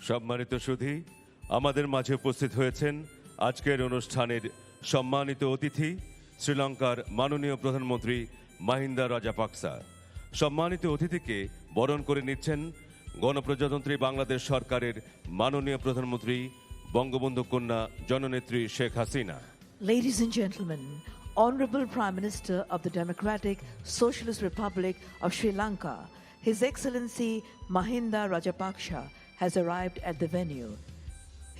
সম্মানিত সুধী, আমাদের মাঝে উপস্থিত হয়েছেন আজকের অনুষ্ঠানের সম্মানিত অতিথি শ্রীলঙ্কার মাননীয় প্রধানমন্ত্রী মাহিন্দা রাজাপাকসা। সম্মানিত অতিথিকে বরণ করে নিচ্ছেন গণপ্রজাতন্ত্রী বাংলাদেশ সরকারের মাননীয় প্রধানমন্ত্রী বঙ্গবন্ধু কন্যা জননেত্রী Sheikh Hasina. Ladies and gentlemen, Honorable Prime Minister of the Democratic Socialist Republic of Sri Lanka, His Excellency Mahinda Rajapaksa has arrived at the venue.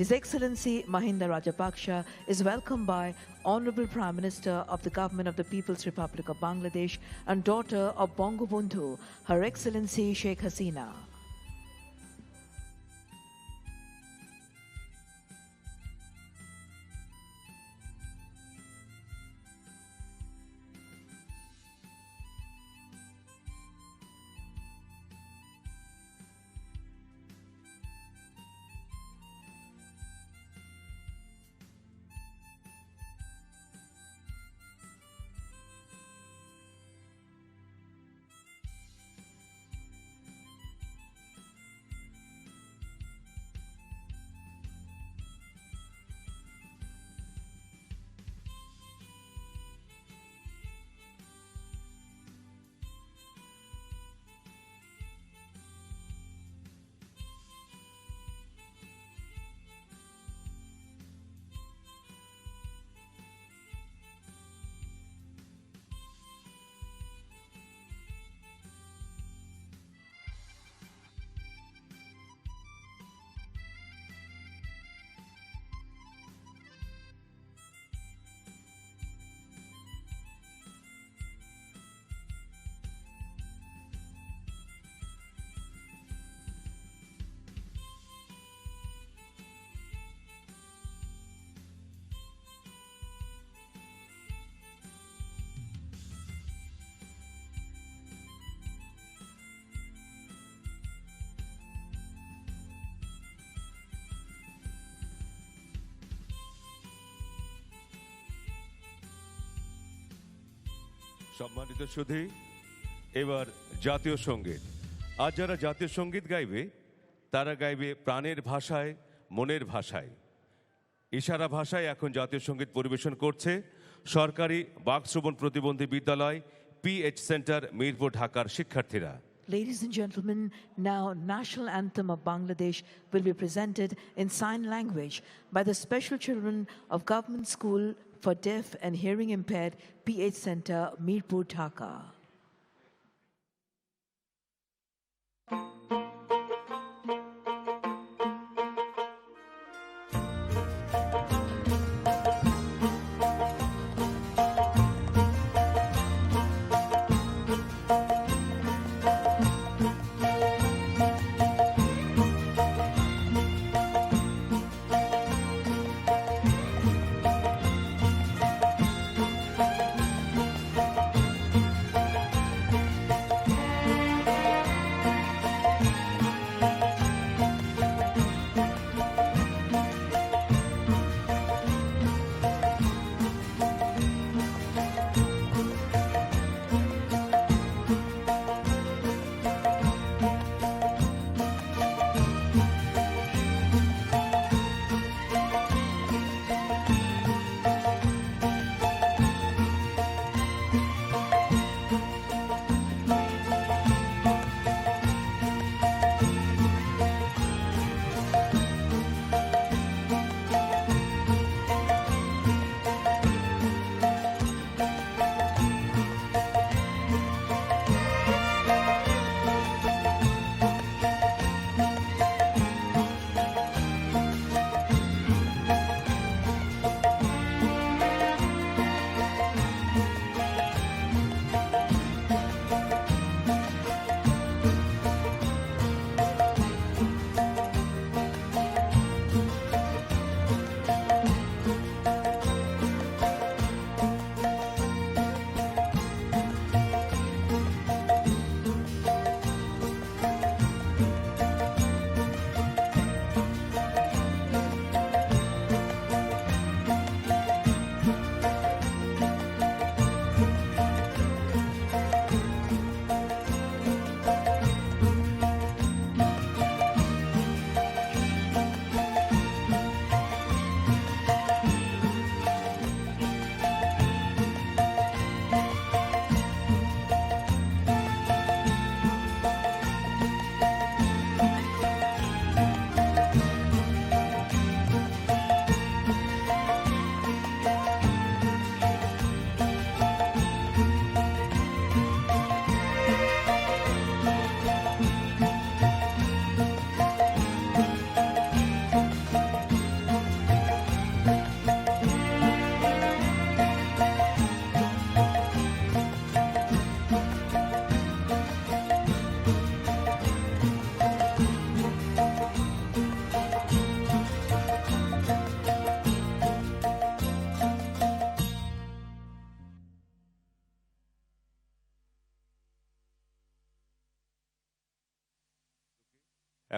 His Excellency Mahinda Rajapaksa is welcomed by Honorable Prime Minister of the Government of the People's Republic of Bangladesh and daughter of Bangabandhu, Her Excellency Sheikh Hasina. সম্মানিত সুধী, এবার জাতীয় সঙ্গীত। আজ যারা জাতীয় সঙ্গীত গাইবে তারা গাইবে প্রাণের ভাষায়, মনের ভাষায়। ইশারা ভাষায় এখন জাতীয় সঙ্গীত পরিবেশন করছে সরকারি বাকশ্রবণ প্রতিবন্ধী বিদ্যালয় পিএইচ সেন্টার মিরপুর ঢাকার শিক্ষার্থীরা। Ladies and gentlemen, now National Anthem of Bangladesh will be presented in sign language by the special children of Government School for Deaf and Hearing Impaired PH Center, Mirpur, Dhaka.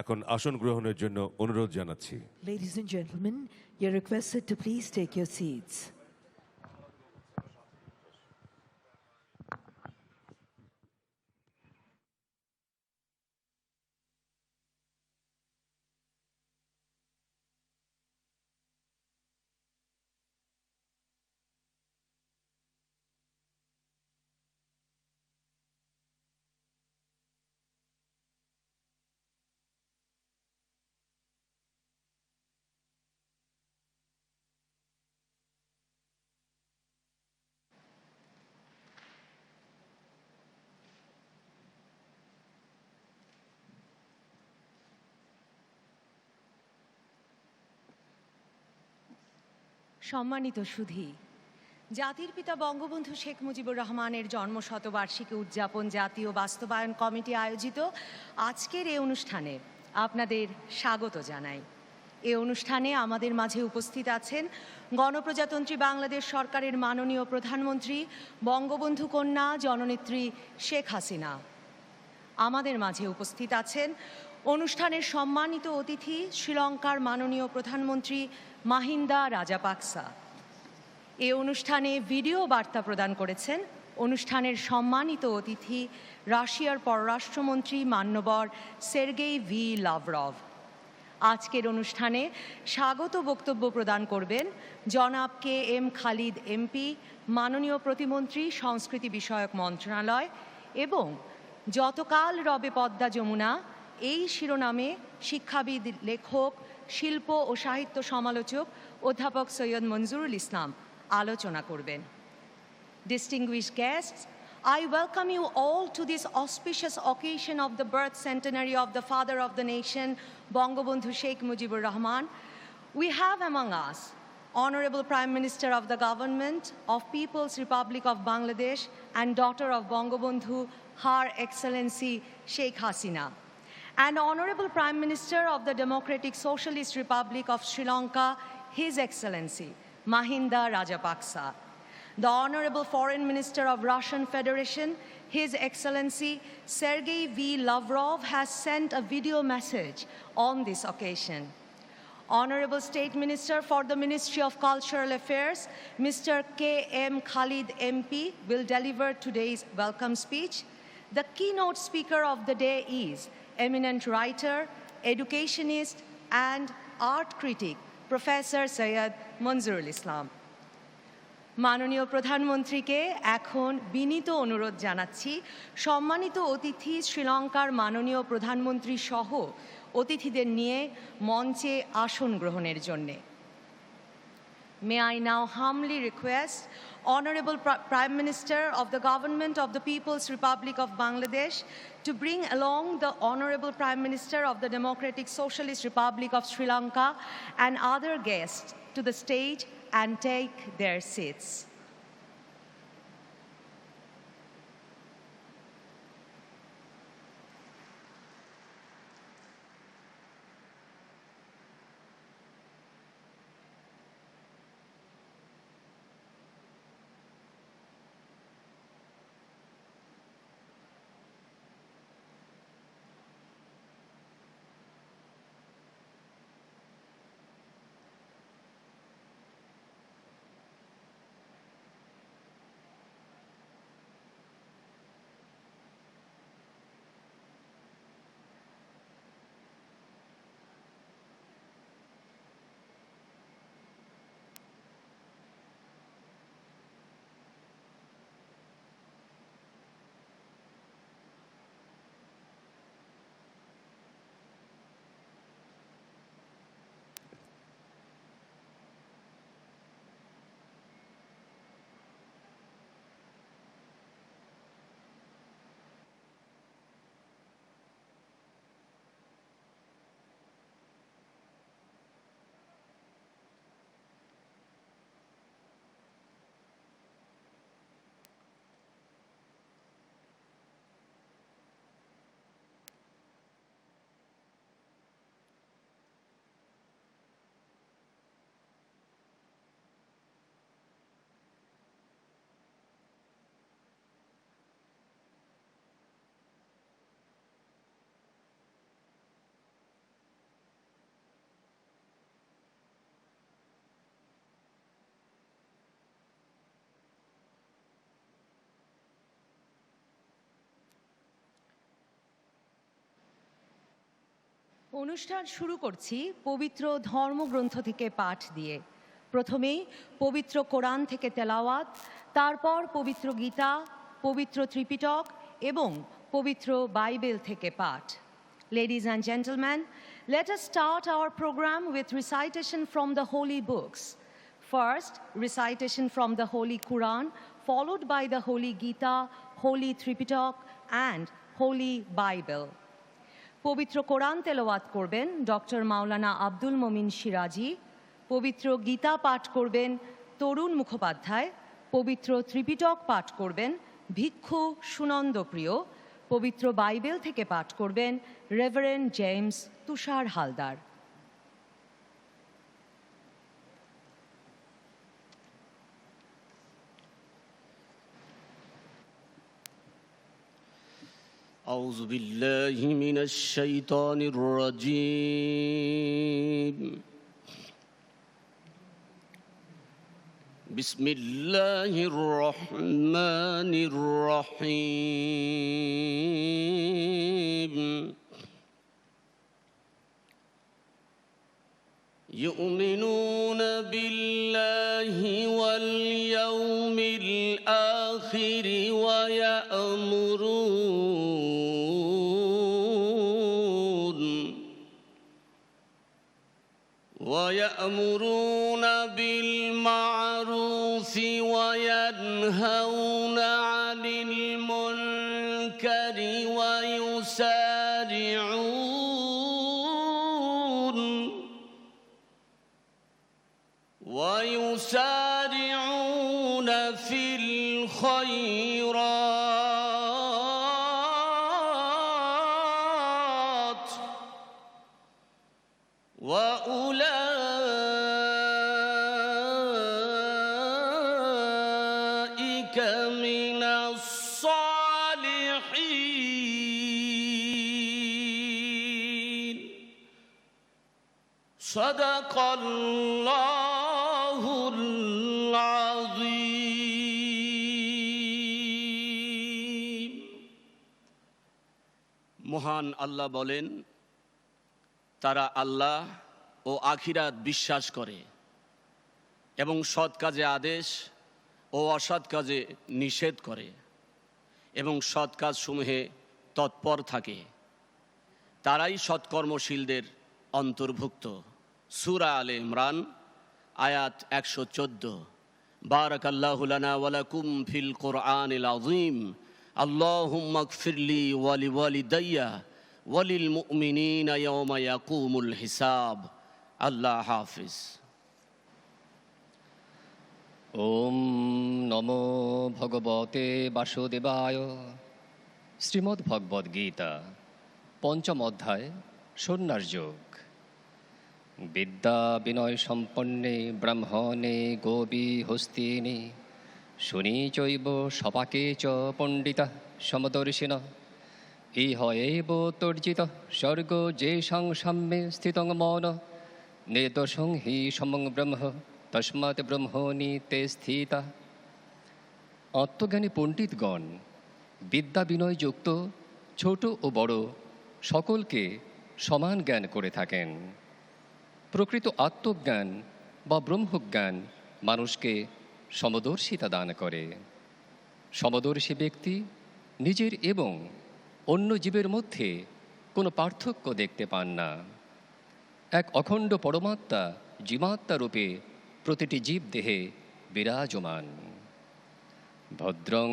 এখন আসন গ্রহণের জন্য অনুরোধ জানাচ্ছি। Ladies and gentlemen, you're requested to please take your seats. সম্মানিত সুধী, জাতির পিতা বঙ্গবন্ধু শেখ মুজিবুর রহমানের জন্মশতবার্ষিকী উদযাপন জাতীয় বাস্তবায়ন কমিটি আয়োজিত আজকের এই অনুষ্ঠানে আপনাদের স্বাগত জানাই। এই অনুষ্ঠানে আমাদের মাঝে উপস্থিত আছেন গণপ্রজাতন্ত্রী বাংলাদেশ সরকারের মাননীয় প্রধানমন্ত্রী বঙ্গবন্ধু কন্যা জননেত্রী শেখ হাসিনা। আমাদের মাঝে উপস্থিত আছেন অনুষ্ঠানের সম্মানিত অতিথি শ্রীলঙ্কার মাননীয় প্রধানমন্ত্রী মাহিন্দা রাজাপাকসা। এই অনুষ্ঠানে ভিডিও বার্তা প্রদান করেছেন অনুষ্ঠানের সম্মানিত অতিথি রাশিয়ার পররাষ্ট্রমন্ত্রী মান্যবর সের্গেই ভি লাভরভ। আজকের অনুষ্ঠানে স্বাগত বক্তব্য প্রদান করবেন জনাব কে এম খালিদ এমপি, মাননীয় প্রতিমন্ত্রী সংস্কৃতি বিষয়ক মন্ত্রণালয়, এবং যতকাল রবে পদ্মা যমুনা এই শিরোনামে শিক্ষাবিদ, লেখক, শিল্প ও সাহিত্য সমালোচক অধ্যাপক সৈয়দ মঞ্জুরুল ইসলাম আলোচনা করবেন। Distinguished guests, I welcome you all to this auspicious occasion of the birth centenary of the father of the nation, Bangabandhu Sheikh Mujibur Rahman. We have among us Honorable Prime Minister of the Government of People's Republic of Bangladesh and daughter of Bangabandhu, Her Excellency Sheikh Hasina, and Honorable Prime Minister of the Democratic Socialist Republic of Sri Lanka, His Excellency Mahinda Rajapaksa, the Honorable Foreign Minister of Russian Federation, His Excellency Sergei V. Lavrov, has sent a video message on this occasion. Honorable State Minister for the Ministry of Cultural Affairs, Mr. K. M. Khalid MP, will deliver today's welcome speech. The keynote speaker of the day is eminent writer, educationist, and art critic, Professor Syed Manzurul Islam. মাননীয় প্রধানমন্ত্রীকে এখন বিনীত অনুরোধ জানাচ্ছি সম্মানিত অতিথি শ্রীলঙ্কার মাননীয় প্রধানমন্ত্রী সহ অতিথিদের নিয়ে মঞ্চে আসন গ্রহণের জন্যে। May I now humbly request Honorable Prime Minister of the Government of the People's Republic of Bangladesh to bring along the Honorable Prime Minister of the Democratic Socialist Republic of Sri Lanka and other guests to the stage and take their seats. অনুষ্ঠান শুরু করছি পবিত্র ধর্মগ্রন্থ থেকে পাঠ দিয়ে। প্রথমেই পবিত্র কোরআন থেকে তেলাওয়াত, তারপর পবিত্র গীতা, পবিত্র ত্রিপিটক এবং পবিত্র বাইবেল থেকে পাঠ। Ladies and gentlemen, let us start our program with recitation from the holy books. First, recitation from the Holy Quran, followed by the Holy Gita, Holy Tripitak, and Holy Bible. পবিত্র কোরআন তেলাওয়াত করবেন doctor মাওলানা আব্দুল মমিন সিরাজি, পবিত্র গীতা পাঠ করবেন তরুণ মুখোপাধ্যায়, পবিত্র ত্রিপিটক পাঠ করবেন ভিক্ষু সুনন্দপ্রিয়, পবিত্র বাইবেল থেকে পাঠ করবেন রেভারেন্ড জেমস তুষার হালদার। أعوذ بالله من الشيطان الرجيم بسم الله الرحمن الرحيم يؤمنون بالله واليوم الآخر ويأمرون بالمعروف وينهون عن المنكر ويسارعون في الخيرات وأولئك من الصالحين صدق الله العظيم মহান আল্লাহ বলেন, তারা আল্লাহ ও আখিরাত বিশ্বাস করে এবং সৎ কাজে আদেশ ও অসৎ কাজে নিষেধ করে এবং সৎ কাজসমূহে তৎপর থাকে, তারাই সৎকর্মশীলদের অন্তর্ভুক্ত। সূরা আলে ইমরান আয়াত 114। বারাকাল্লাহু লানা ওয়া লাকুম ফিল কোরআনিল আযীম। আল্লাহুম্মা গফিরলি ওয়া লিওয়ালিদাইয়া ওয়ালিল মুমিনিনা ইয়াওমা ইয়াকুমুল হিসাব। আল্লাহ হাফিজ। ওম নমো ভগবতে বাসুদেবায়। শ্রীমদ্ ভগবদ গীতা পঞ্চম অধ্যায় সন্ন্যাস যোগ। বিদ্যা বিনয় সম্পন্নে ব্রাহ্মণে গোবি হস্তিনি শুনি চৈব সপাকে চ পণ্ডিতা সমদর্শিন ইহ এব তর্জিত স্বর্গ যেষাং সাম্যে স্থিতং মন নির্দোষং হি সমং ব্রহ্ম তস্মাৎ ব্রহ্মণি তে স্থিতা। আত্মজ্ঞানী পণ্ডিতগণ বিদ্যা বিনয়যুক্ত ছোট ও বড় সকলকে সমান জ্ঞান করে থাকেন। প্রকৃত আত্মজ্ঞান বা ব্রহ্মজ্ঞান মানুষকে সমদর্শিতা দান করে। সমদর্শী ব্যক্তি নিজের এবং অন্য জীবের মধ্যে কোনো পার্থক্য দেখতে পান না। এক অখণ্ড পরমাত্মা জীবাত্মা রূপে প্রতিটি জীব দেহে বিরাজমান। ভদ্রং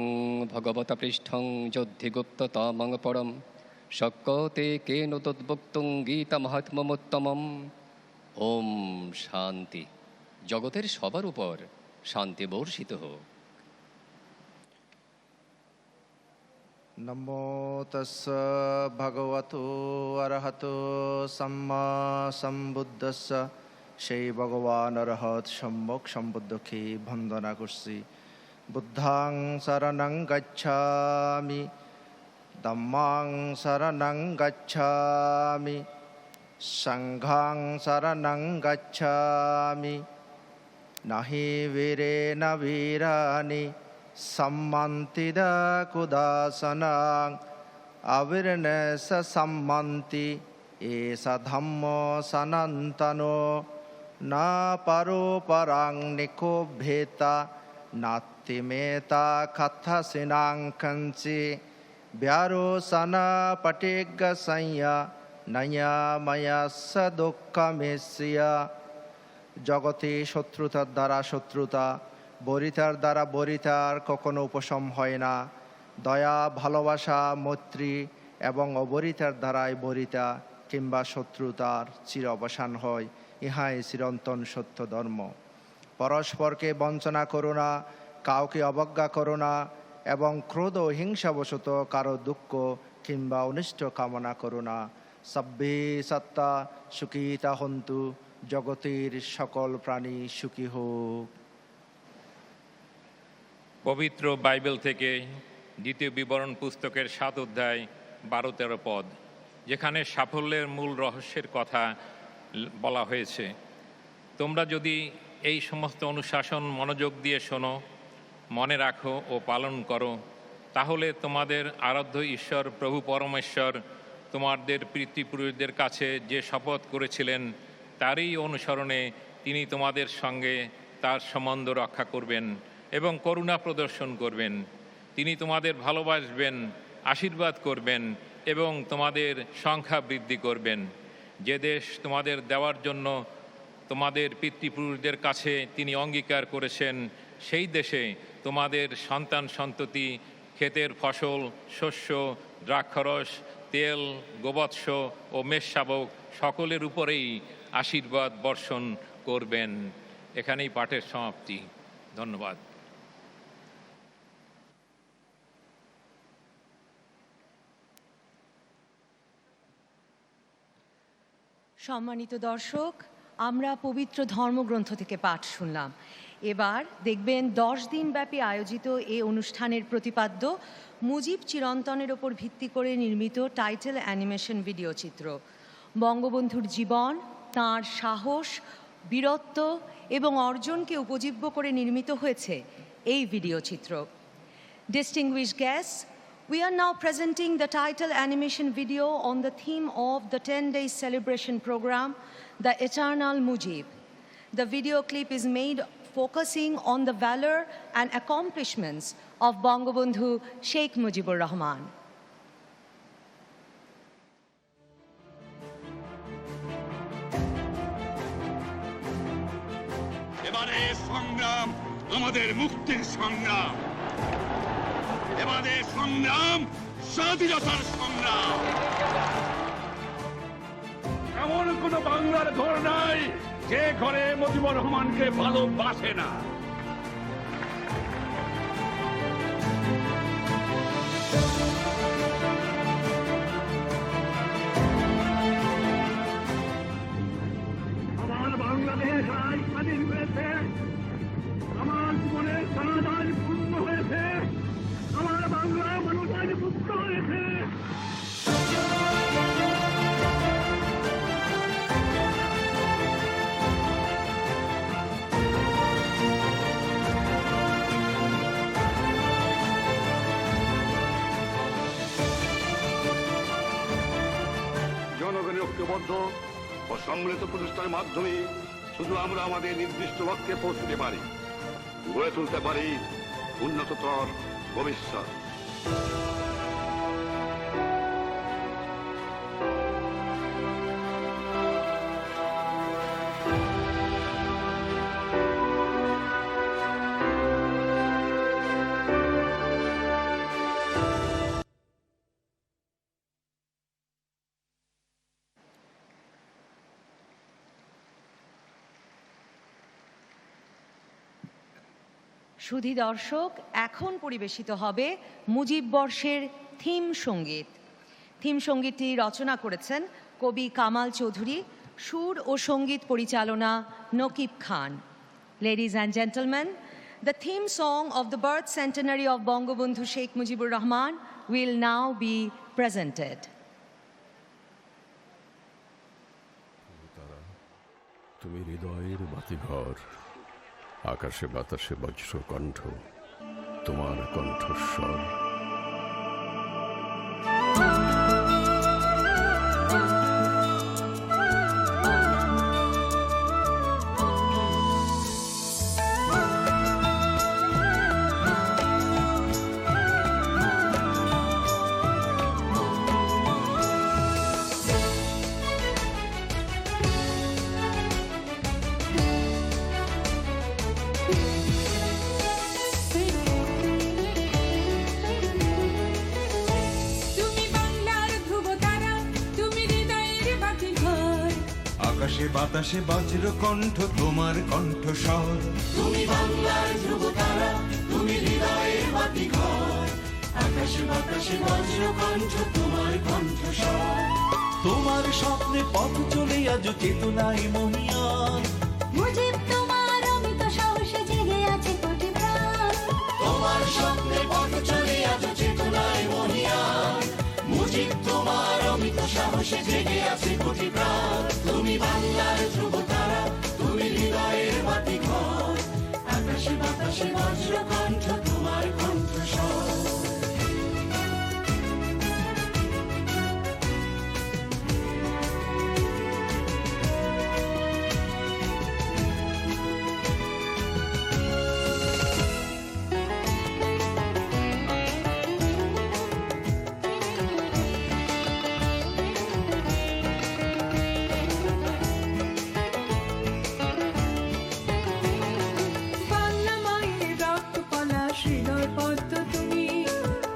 ভগবতা পৃষ্ঠং যদ্ধিগুপ্ততমং পরম শক্যতে কেন তদ্বক্তুং গীতা মহাত্ম্যমুত্তমম। ওম শান্তি। জগতের সবার উপর শান্তি বর্ষিত হোক। নমো তস্য ভগবতো অরহতো সম্মা সম্বুদ্ধস্য। সেই ভগবান অরহত সম্যক সম্বুদ্ধকে বন্দনা করছি। বুদ্ধাং শরণং গচ্ছামি, ধম্মাং শরণং গচ্ছামি, সংঘাং শরণং গচ্ছামি। নাহি বীরেণ বীরাণি সম্মন্তি কুদাসনাং। অবীর্ণস্য সম্মন্তি এসা ধাম্ম সনাতনো না পারো পারাং নিকো ভেতা নাত্তি মেতা কথা সিনাং কঞ্চি ব্যারো সনা পটেগ সংয়া নয়া ময়া স দুঃখমেশিয়া। জগতে শত্রুতার দ্বারা শত্রুতা, বরিতার দ্বারা বরিতার কখনো উপশম হয় না। দয়া, ভালোবাসা, মৈত্রী এবং অবরিতার দ্বারাই বরিতা কিংবা শত্রুতার চির অবসান হয়। ইহাই চিরন্তন সত্য ধর্ম। পরস্পরকে বঞ্চনা করো না, কাউকে অবজ্ঞা করো না এবং ক্রোধ ও হিংসাবশত কারো দুঃখ কিংবা অনিষ্ট কামনা করো না। সব্বে সত্তা সুখিতা হন্তু, জগতের সকল প্রাণী সুখী হোক। পবিত্র বাইবেল থেকে দ্বিতীয় বিবরণ পুস্তকের 7 অধ্যায় 12-13 পদ, যেখানে সাফল্যের মূল রহস্যের কথা বলা হয়েছে। তোমরা যদি এই সমস্ত অনুশাসন মনোযোগ দিয়ে শোনো, মনে রাখো ও পালন করো, তাহলে তোমাদের আরাধ্য ঈশ্বর প্রভু পরমেশ্বর তোমাদের পিতৃপুরুষদের কাছে যে শপথ করেছিলেন তারই অনুসরণে তিনি তোমাদের সঙ্গে তার সম্বন্ধ রক্ষা করবেন এবং করুণা প্রদর্শন করবেন। তিনি তোমাদের ভালোবাসবেন, আশীর্বাদ করবেন এবং তোমাদের সংখ্যা বৃদ্ধি করবেন। যে দেশ তোমাদের দেওয়ার জন্য তোমাদের পিতৃপুরুষদের কাছে তিনি অঙ্গীকার করেছেন, সেই দেশে তোমাদের সন্তান সন্ততি, ক্ষেতের ফসল, শস্য, দ্রাক্ষরস, তেল, গোবৎস ও মেষশাবক সকলের উপরেই আশীর্বাদ বর্ষণ করবেন। এখানেই পাঠের সমাপ্তি। ধন্যবাদ। সম্মানিত দর্শক, আমরা পবিত্র ধর্মগ্রন্থ থেকে পাঠ শুনলাম। এবার দেখবেন 10 দিনব্যাপী আয়োজিত এই অনুষ্ঠানের প্রতিপাদ্য মুজিব চিরন্তনের ওপর ভিত্তি করে নির্মিত টাইটেল অ্যানিমেশন ভিডিও চিত্র। বঙ্গবন্ধুর জীবন, তাঁর সাহস, বীরত্ব এবং অর্জনকে উপজীব্য করে নির্মিত হয়েছে এই ভিডিও চিত্র। Distinguished guests, we are now presenting the title animation video on the theme of the 10-day celebration program, The Eternal Mujib. The video clip is made focusing on the valor and accomplishments of Bangabandhu Sheikh Mujibur Rahman. এবারে সংগ্রাম আমাদের মুক্তির সংগ্রাম, এবারে সংগ্রাম স্বাধীনতার সংগ্রাম। এমন কোন বাংলার ঘর নাই যে ঘরে মুজিবুর রহমানকে ভালোবাসে না। আমার বাংলাদেশ আজ স্বাধীন হয়েছে, আমার জীবনের সমাধান পূর্ণ হয়েছে, আমার বাংলা মানুষ আজ মুক্ত হয়েছে। জনগণের ঐক্যবদ্ধ ও সম্মিলিত প্রচেষ্টার মাধ্যমে শুধু আমরা আমাদের নির্দিষ্ট লক্ষ্যে পৌঁছতে পারি, গড়ে তুলতে পারি উন্নততর ভবিষ্যৎ। সুধী দর্শক, এখন পরিবেশিত হবে মুজিব বর্ষের থিম সঙ্গীত। থিম সঙ্গীতটি রচনা করেছেন কবি কামাল চৌধুরী, সুর ও সঙ্গীত পরিচালনা নকিব খান। Ladies and gentlemen, the theme song of the birth centenary of Bangabandhu Sheikh Mujibur Rahman will now be presented. তুমি হৃদয়ের বাতিঘর, আকাশে বাতাসে বজ্র কণ্ঠ, তোমার কণ্ঠস্বর। বাতাসে বজ্র কণ্ঠ তোমার কণ্ঠস্বর। তুমি বাংলার ধ্রুব তারা, তুমি হৃদয়ের বাতিঘর, আকাশে বাতাসে বজ্র কণ্ঠ তোমার কণ্ঠস্বর। তোমার স্বপ্নে পথ চলে আজ চেতনায় মহিয়ান, মুজিব তোমার অমিত সাহসে জেগে আছে কোটি প্রাণ। তোমার স্বপ্নে পথ চলে আজ চেতনায় মহিয়ান, মুজিব তোমার অমিত সাহসে জেগে আছে কোটি প্রাণ। তুমি বাংলার ধ্রুব তারা, তুমি হৃদয়ের বাতিঘর, আকাশে বাতাসে বজ্র কণ্ঠ তোমার কণ্ঠস্বর।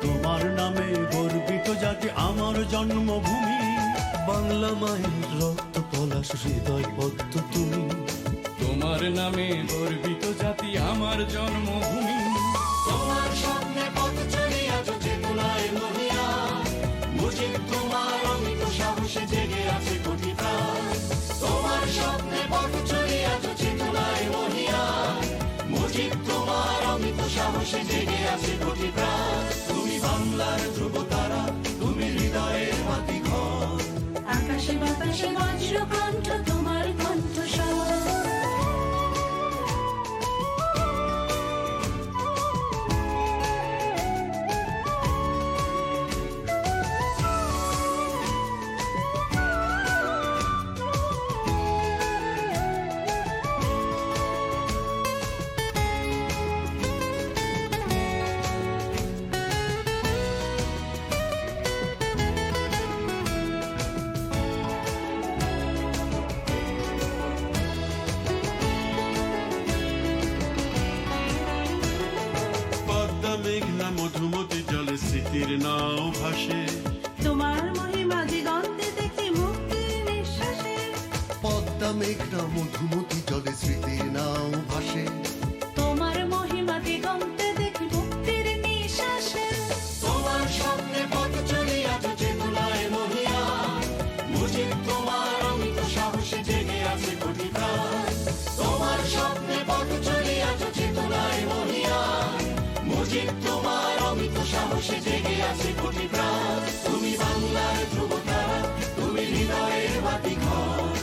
তোমার নামে গর্বিত জাতি আমার জন্মভূমি, বাংলা মায়ের রক্ত পলাশ হৃদয় পদ্ম তুমি। তোমার নামে গর্বিত জাতি আমার জন্মভূমি। তোমার স্বপ্নে পথ চলে আজ চেতনায় মহিয়ান, মুজিব তোমার অমিত সাহসে জেগে আছে কোটি প্রাণ। তোমার স্বপ্নে পথ চলে আজ চেতনায় মহিয়ান, মুজিব তোমার অমিত সাহসে জেগে আছে কোটি প্রাণ। তুমি বাংলার ধ্রুব তারা, তুমি হৃদয়ের বাতিঘর, আকাশে বাতাসে বজ্র কণ্ঠ তোমার কণ্ঠস্বর। পদ্মা মেঘনা মধুমতি জলে স্মৃতির নাও ভাসে, তোমার মহিমা দিগন্তে দেখি মুক্তির নিঃশ্বাসে। পদ্মা মেঘনা মধুমতি জলে স্মৃতির নাও ভাসে, তোমার মহিমা দিগন্তে দেখি মুক্তির নিঃশ্বাসে। তোমার স্বপ্নে পথ চলে আজ চেতনায় মহিয়ান, মুজিব তোমার অমিত সাহসে জেগে আছে কোটি প্রাণ। তোমার স্বপ্নে পথ চলে আজ চেতনায় মহিয়ান, মুজিব তোমার অমিত সাহসে জেগে আছে কোটি প্রাণ। তুমি বাংলার ধ্রুব তারা, তুমি হৃদয়ের বাতিঘর,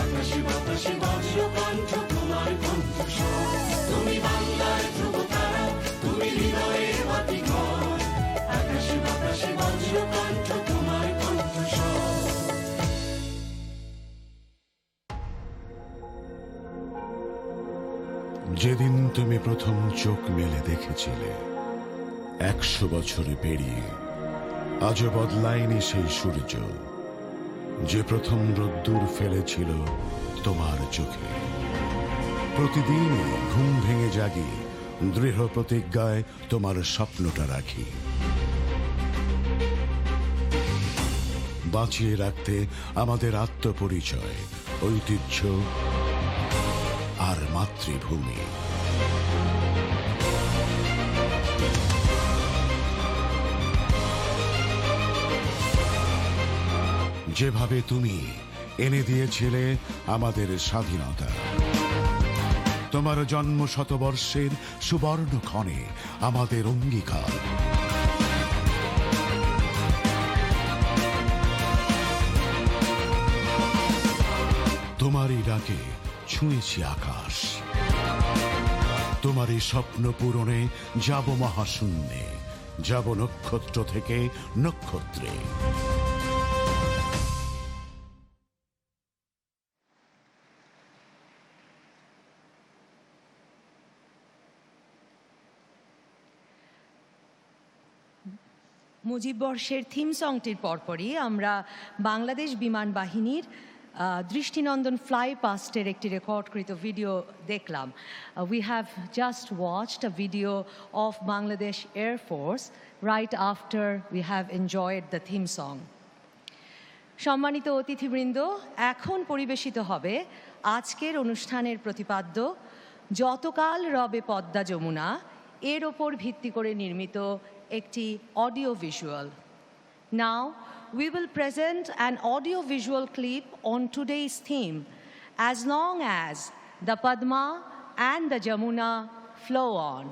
আকাশে বাতাসে বজ্র কণ্ঠ তোমার কণ্ঠস্বর। তুমি বাংলার ধ্রুব তারা, তুমি হৃদয়ের বাতিঘর, আকাশে বাতাসে বজ্র কণ্ঠ তোমার কণ্ঠস্বর। যেদিন তুমি প্রথম চোখ মেলে দেখেছিলে 100 বছর পেরিয়ে আজও বদলায়নি সেই সূর্য, যে প্রথম রোদ্দুর ফেলেছিল তোমার চোখে। প্রতিদিন ঘুম ভেঙে জাগি, দৃঢ় প্রতিজ্ঞায় তোমার স্বপ্নটা রাখি, বাঁচিয়ে রাখতে আমাদের আত্মপরিচয়, ঐতিহ্য আর মাতৃভূমি। যেভাবে তুমি এনে দিয়েছিলে আমাদের স্বাধীনতা, তোমার জন্ম শতবর্ষের সুবর্ণ ক্ষণে আমাদের অঙ্গীকার। তোমারই ডাকে ছুঁয়েছি আকাশ, তোমারই স্বপ্ন পূরণে যাব মহাশূন্যে, যাব নক্ষত্র থেকে নক্ষত্রে। মুজিব বর্ষের থিম সংটির পরপরই আমরা বাংলাদেশ বিমান বাহিনীর দৃষ্টিনন্দন ফ্লাই পাস্টের একটি রেকর্ডকৃত ভিডিও দেখলাম। We have just watched a video of Bangladesh Air Force right after we have enjoyed the theme song. সম্মানিত অতিথিবৃন্দ, এখন পরিবেশিত হবে আজকের অনুষ্ঠানের প্রতিপাদ্য যতকাল রবে পদ্মা যমুনা এর ওপর ভিত্তি করে নির্মিত একটি audio visual. Now we will present an audio visual clip on today's theme, As Long As the Padma and the Jamuna Flow On.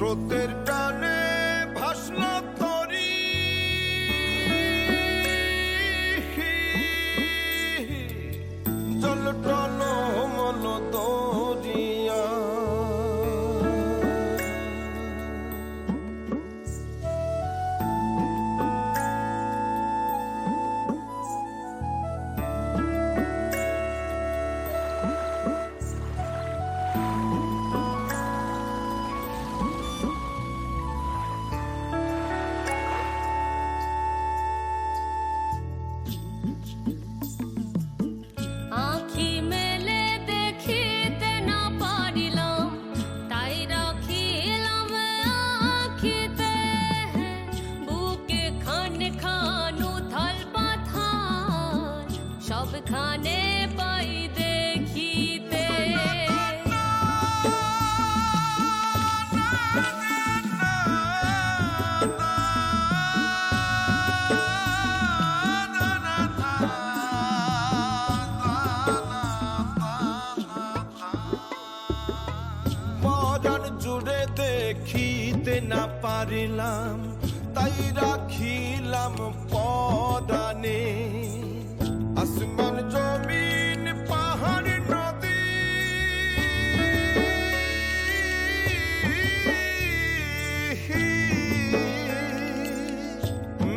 স্রোতের টানে ভাসল তরি জল টল মল দরিয়া আঁখি মেলে দেখিতে না পারিলাম, তাই রাখিলাম আঁখিতে। বুকে খান খান উথাল পাথাল, সবখানে পাই দেখিতে। পরাণ জুড়ে দেখিতে না পারিলাম, তাই রাখিলাম পরাণে। আসমান জমিন পাহাড় নদী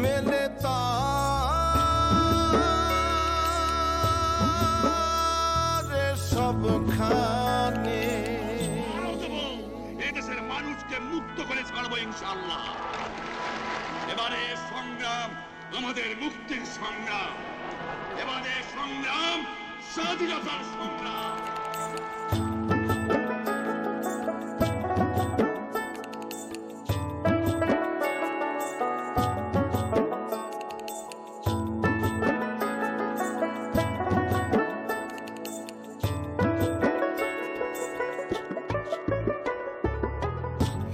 মেলে তারে সবখানে। এদেশের মানুষকে মুক্ত করে ছাড়বো ইনশাআল্লাহ। এবারে সংগ্রাম আমাদের মুক্তির সংগ্রাম, এবারে সংগ্রাম স্বাধীনতার সংগ্রাম।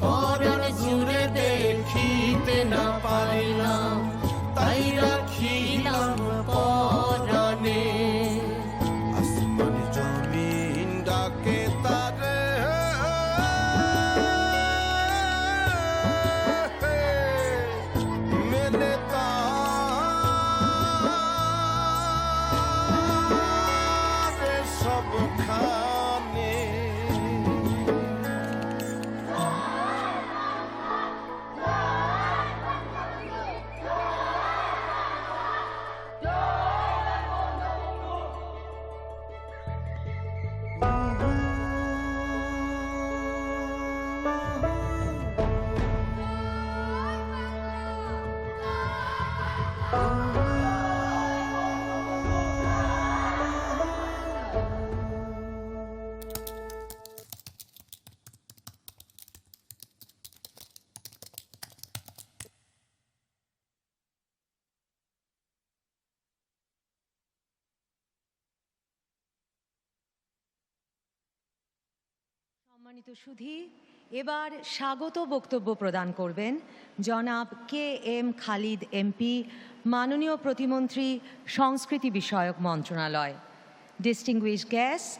পরাণ জুড়ে দেখিতে না পারিলাম, তাই রাখিলাম পরাণে। আসমান জমিন সম্মানিত সুধী, এবার স্বাগত বক্তব্য প্রদান করবেন জনাব কে এম খালিদ এমপি, মাননীয় প্রতিমন্ত্রী, সংস্কৃতি বিষয়ক মন্ত্রণালয়। Distinguished guests,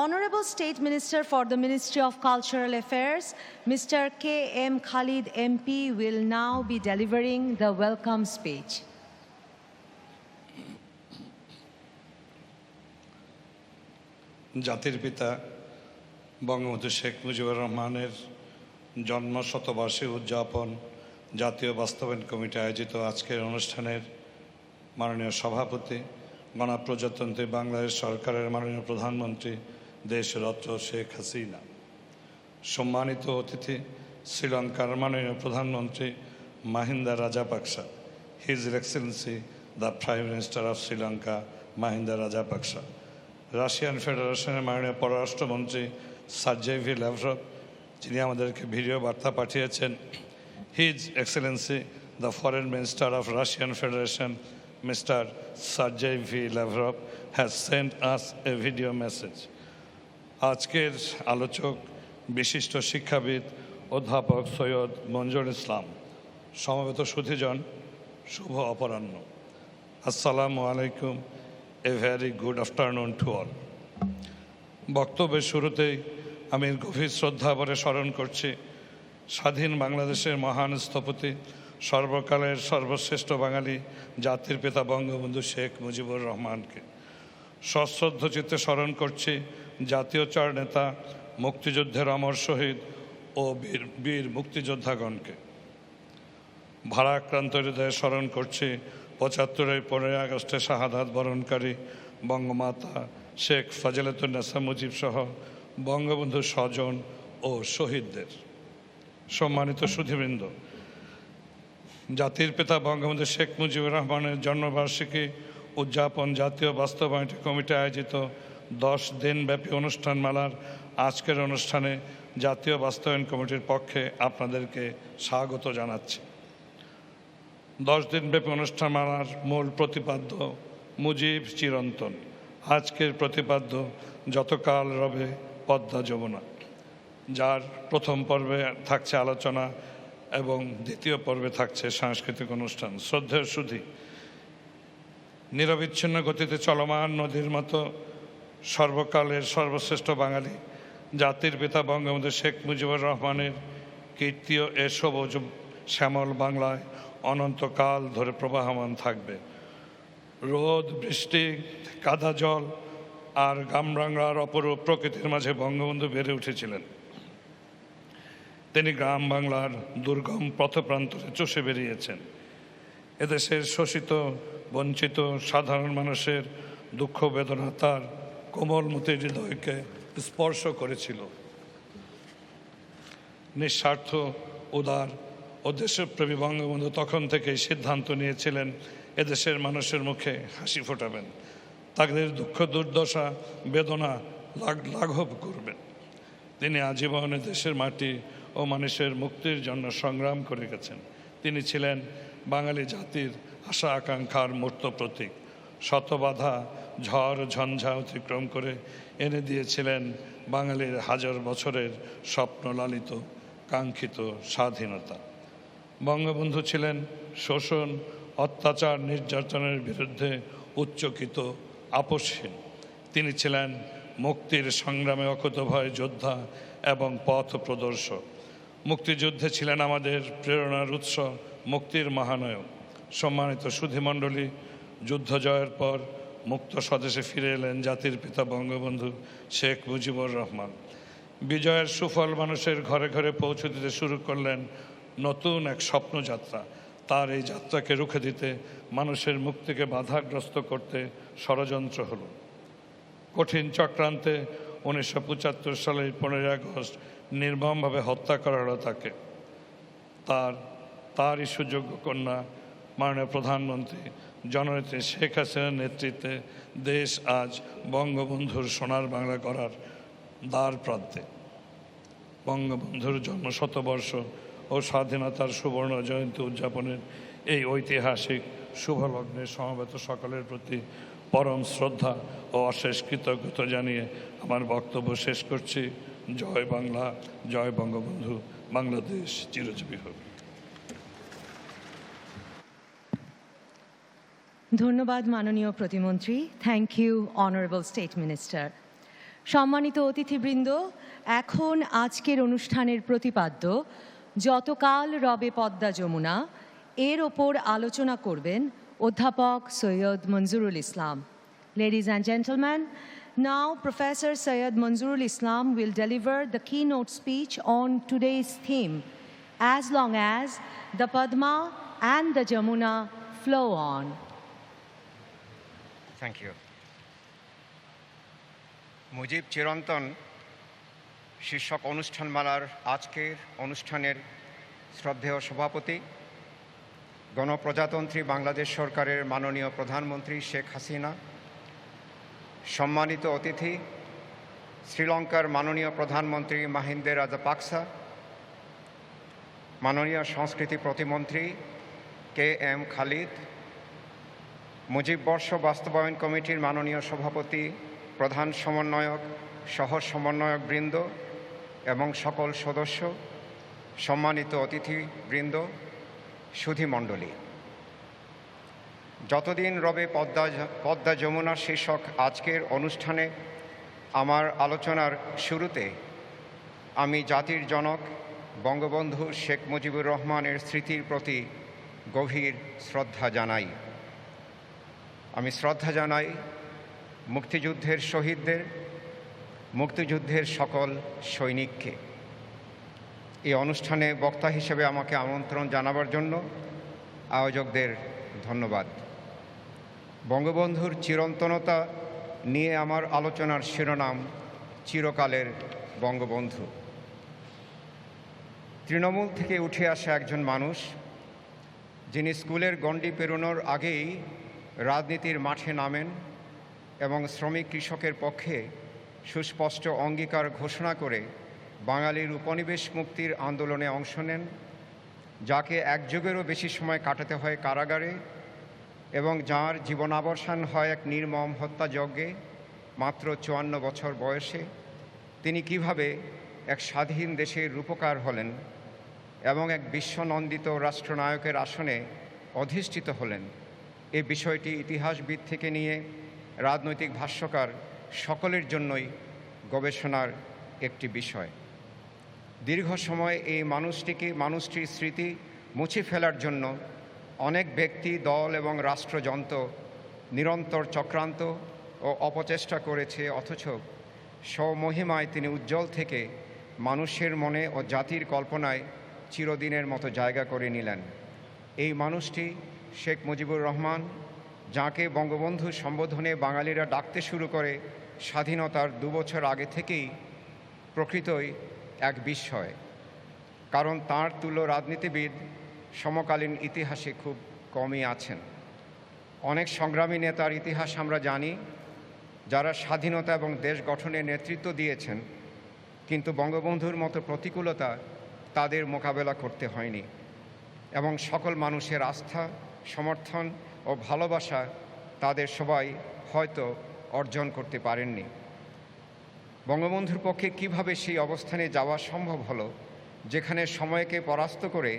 Honorable State Minister for the Ministry of Cultural Affairs, Mr. K. M. Khalid MP will now be delivering the welcome speech. জাতির পিতা বঙ্গবন্ধু শেখ মুজিবুর রহমানের জন্ম শতবার্ষিকী উদযাপন জাতীয় বাস্তবায়ন কমিটি আয়োজিত আজকের অনুষ্ঠানের মাননীয় সভাপতি, গণপ্রজাতন্ত্রী বাংলাদেশ সরকারের মাননীয় প্রধানমন্ত্রী দেশরত্ন শেখ হাসিনা, সম্মানিত অতিথি শ্রীলঙ্কার মাননীয় প্রধানমন্ত্রী Mahinda Rajapaksa, his excellency the prime minister of Sri Lanka Mahinda Rajapaksa, Russian ফেডারেশনের মাননীয় পররাষ্ট্রমন্ত্রী সার্জেই ভি ল্যাভরভ, যিনি আমাদেরকে ভিডিও বার্তা পাঠিয়েছেন, his excellency the foreign minister of Russian federation mister সার্জেই V Lavrov has Saint us A video message. আজকের আলোচক বিশিষ্ট শিক্ষাবিদ অধ্যাপক সৈয়দ মঞ্জুর ইসলাম, সমবেত সুধীজন, শুভ অপরাহ্ন। আসসালামু আলাইকুম, a very good afternoon to all. বক্তব্যের শুরুতেই আমি গভীর শ্রদ্ধা ভরে স্মরণ করছি স্বাধীন বাংলাদেশের মহান স্থপতি, সর্বকালের সর্বশ্রেষ্ঠ বাঙালি জাতির পিতা বঙ্গবন্ধু শেখ মুজিবুর রহমানকে। সশ্রদ্ধ চিত্তে স্মরণ করছি জাতীয় চার নেতা, মুক্তিযুদ্ধের অমর শহীদ ও বীর মুক্তিযোদ্ধাগণকে। ভারাক্রান্ত হৃদয়ে স্মরণ করছি ৭৫ 15 আগস্টে শাহাদাত বরণকারী বঙ্গমাতা শেখ ফজিলাতুন্নেসা মুজিব সহ বঙ্গবন্ধুর স্বজন ও শহীদদের। সম্মানিত সুধীবৃন্দ, জাতির পিতা বঙ্গবন্ধু শেখ মুজিবুর রহমানের জন্মবার্ষিকী উদযাপন জাতীয় বাস্তবায়ন কমিটি আয়োজিত 10 দিনব্যাপী অনুষ্ঠান মেলার আজকের অনুষ্ঠানে জাতীয় বাস্তবায়ন কমিটির পক্ষে আপনাদেরকে স্বাগত জানাচ্ছি। 10 দিনব্যাপী অনুষ্ঠান মেলার মূল প্রতিপাদ্য মুজিব চিরন্তন। আজকের প্রতিপাদ্য যতকাল রবে পদ্মা যমুনা, যার প্রথম পর্বে থাকছে আলোচনা এবং দ্বিতীয় পর্বে থাকছে সাংস্কৃতিক অনুষ্ঠান। শ্রদ্ধেয় সুধী, নিরবিচ্ছিন্ন গতিতে চলমান নদীর মতো সর্বকালের সর্বশ্রেষ্ঠ বাঙালি জাতির পিতা বঙ্গবন্ধু শেখ মুজিবুর রহমানের কীর্তিও এ সবুজ শ্যামল বাংলায় অনন্তকাল ধরে প্রবাহমান থাকবে। রোদ, বৃষ্টি, কাদা জল আর গামরাঙ্গার অপরূপ প্রকৃতির মাঝে বঙ্গবন্ধু বেড়ে উঠেছিলেন। তিনি গ্রাম বাংলার দুর্গম পথপ্রান্তরে চষে বেরিয়েছেন। এদেশের শোষিত, বঞ্চিত সাধারণ মানুষের দুঃখ বেদনা তার কোমলমতি হৃদয়কে স্পর্শ করেছিল। নিঃস্বার্থ, উদার ও দেশপ্রেমী বঙ্গবন্ধু তখন থেকেই সিদ্ধান্ত নিয়েছিলেন এদেশের মানুষের মুখে হাসি ফোটাবেন, তাদের দুঃখ দুর্দশা বেদনা লাঘব করবেন। তিনি আজীবন দেশের মাটি ও মানুষের মুক্তির জন্য সংগ্রাম করে গেছেন। তিনি ছিলেন বাঙালি জাতির আশা আকাঙ্ক্ষার মূর্ত প্রতীক। শত বাধা, ঝড় ঝঞ্ঝা অতিক্রম করে এনে দিয়েছিলেন বাঙালির হাজার বছরের স্বপ্ন লালিত কাঙ্ক্ষিত স্বাধীনতা। বঙ্গবন্ধু ছিলেন শোষণ, অত্যাচার, নির্যাতনের বিরুদ্ধে উচ্চকিত, আপোষহীন। তিনি ছিলেন মুক্তির সংগ্রামে অকুতভয় যোদ্ধা এবং পথ প্রদর্শক। মুক্তিযুদ্ধে ছিলেন আমাদের প্রেরণার উৎস, মুক্তির মহানায়ক। সম্মানিত সুধীমণ্ডলী, যুদ্ধ জয়ের পর মুক্ত স্বদেশে ফিরে এলেন জাতির পিতা বঙ্গবন্ধু শেখ মুজিবুর রহমান। বিজয়ের সুফল মানুষের ঘরে ঘরে পৌঁছে দিতে শুরু করলেন নতুন এক স্বপ্নযাত্রা। তার এই যাত্রাকে রুখে দিতে, মানুষের মুক্তিকে বাধাগ্রস্ত করতে ষড়যন্ত্র হলো। কঠিন চক্রান্তে 1975 সালের 15 আগস্ট নির্মমভাবে হত্যা করা হলো তাকে। তারই সুযোগ্য কন্যা মাননীয় প্রধানমন্ত্রী জননেত্রী শেখ হাসিনার নেতৃত্বে দেশ আজ বঙ্গবন্ধুর সোনার বাংলা করার দ্বার প্রান্তে। বঙ্গবন্ধুর জন্ম শতবর্ষ ও স্বাধীনতার সুবর্ণ জয়ন্তী উদযাপনের এই ঐতিহাসিক শুভলগ্নে সমবেত সকলের প্রতি পরম শ্রদ্ধা ও অশেষ কৃতজ্ঞতা জানিয়ে আমার বক্তব্য শেষ করছি। জয় বাংলা, জয় বঙ্গবন্ধু, বাংলাদেশ চিরজীবী হোক। ধন্যবাদ মাননীয় প্রতিমন্ত্রী। Thank you honourable state minister. সম্মানিত অতিথিবৃন্দ, এখন আজকের অনুষ্ঠানের প্রতিপাদ্য যতকাল রবে পদ্মা যমুনা এর ওপর আলোচনা করবেন অধ্যাপক সৈয়দ মঞ্জুরুল ইসলাম। Ladies and gentlemen, now Professor Syed Manzoorul Islam will deliver the keynote speech on today's theme, As Long As the Padma and the Jamuna Flow On. Thank you. Mujib চিরন্তন শীর্ষক অনুষ্ঠানমালার আজকের অনুষ্ঠানের শ্রদ্ধেয় সভাপতি, গণপ্রজাতন্ত্রী বাংলাদেশ সরকারের মাননীয় প্রধানমন্ত্রী শেখ হাসিনা, সম্মানিত অতিথি শ্রীলঙ্কার মাননীয় প্রধানমন্ত্রী মাহিন্দা রাজাপাকসা, মাননীয় সংস্কৃতি প্রতিমন্ত্রী KM খালিদ, মুজিব বর্ষ বাস্তবায়ন কমিটির মাননীয় সভাপতি, প্রধান সমন্বয়ক, সহ সমন্বয়ক বৃন্দ এবং সকল সদস্য, সম্মানিত অতিথিবৃন্দ, সুধীমণ্ডলী, যতদিন রবে পদ্মা যমুনা শীর্ষক আজকের অনুষ্ঠানে আমার আলোচনার শুরুতে আমি জাতির জনক বঙ্গবন্ধু শেখ মুজিবুর রহমানের স্মৃতির প্রতি গভীর শ্রদ্ধা জানাই। আমি শ্রদ্ধা জানাই মুক্তিযুদ্ধের শহীদদের, মুক্তিযুদ্ধের সকল সৈনিককে। এই অনুষ্ঠানে বক্তা হিসেবে আমাকে আমন্ত্রণ জানাবার জন্য আয়োজকদের ধন্যবাদ। বঙ্গবন্ধুর চিরন্তনতা নিয়ে আমার আলোচনার শিরোনাম চিরকালের বঙ্গবন্ধু। তৃণমূল থেকে উঠে আসা একজন মানুষ, যিনি স্কুলের গণ্ডি পেরোনোর আগেই রাজনীতির মাঠে নামেন এবং শ্রমিক কৃষকের পক্ষে সুস্পষ্ট অঙ্গীকার ঘোষণা করে বাঙালির উপনিবেশ মুক্তির আন্দোলনে অংশ নেন, যাকে এক যুগেরও বেশি সময় কাটাতে হয় কারাগারে এবং যার জীবনাবসান হয় এক নির্মম হত্যাযজ্ঞে মাত্র 54 বছর বয়সে। তিনি কিভাবে এক স্বাধীন দেশের রূপকার হলেন এবং এক বিশ্বনন্দিত রাষ্ট্রনায়কের আসনে অধিষ্ঠিত হলেন, এই বিষয়টি ইতিহাসবিদ থেকে নিয়ে রাজনৈতিক ভাষ্যকার সকলের জন্যই গবেষণার একটি বিষয়। দীর্ঘ সময় এই মানুষটির স্মৃতি মুছে ফেলার জন্য অনেক ব্যক্তি, দল এবং রাষ্ট্রযন্ত্র নিরন্তর চক্রান্ত ও অপচেষ্টা করেছে, অথচ স্বমহিমায় তিনি উজ্জ্বল থেকে মানুষের মনে ও জাতির কল্পনায় চিরদিনের মতো জায়গা করে নিলেন। এই মানুষটি শেখ মুজিবুর রহমান, যাকে বঙ্গবন্ধু সম্বোধনে বাঙালিরা ডাকতে শুরু করে স্বাধীনতার 2 বছর আগে থেকেই, প্রকৃতই এক বিস্ময়। কারণ তাঁর তুল্য রাজনীতিবিদ সমকালীন ইতিহাসে খুব কমই আছেন। অনেক সংগ্রামী নেতার ইতিহাস আমরা জানি, যারা স্বাধীনতা এবং দেশ গঠনে নেতৃত্ব দিয়েছেন, কিন্তু বঙ্গবন্ধুর মতো প্রতিকূলতা তাদের মোকাবেলা করতে হয়নি এবং সকল মানুষের আস্থা, সমর্থন ও ভালোবাসা তাদের সবাই হয়তো অর্জন করতে পারেননি। বঙ্গবন্ধুর পক্ষে কিভাবে সেই অবস্থানে যাওয়া সম্ভব হলো, যেখানে সময়কে পরাস্ত করে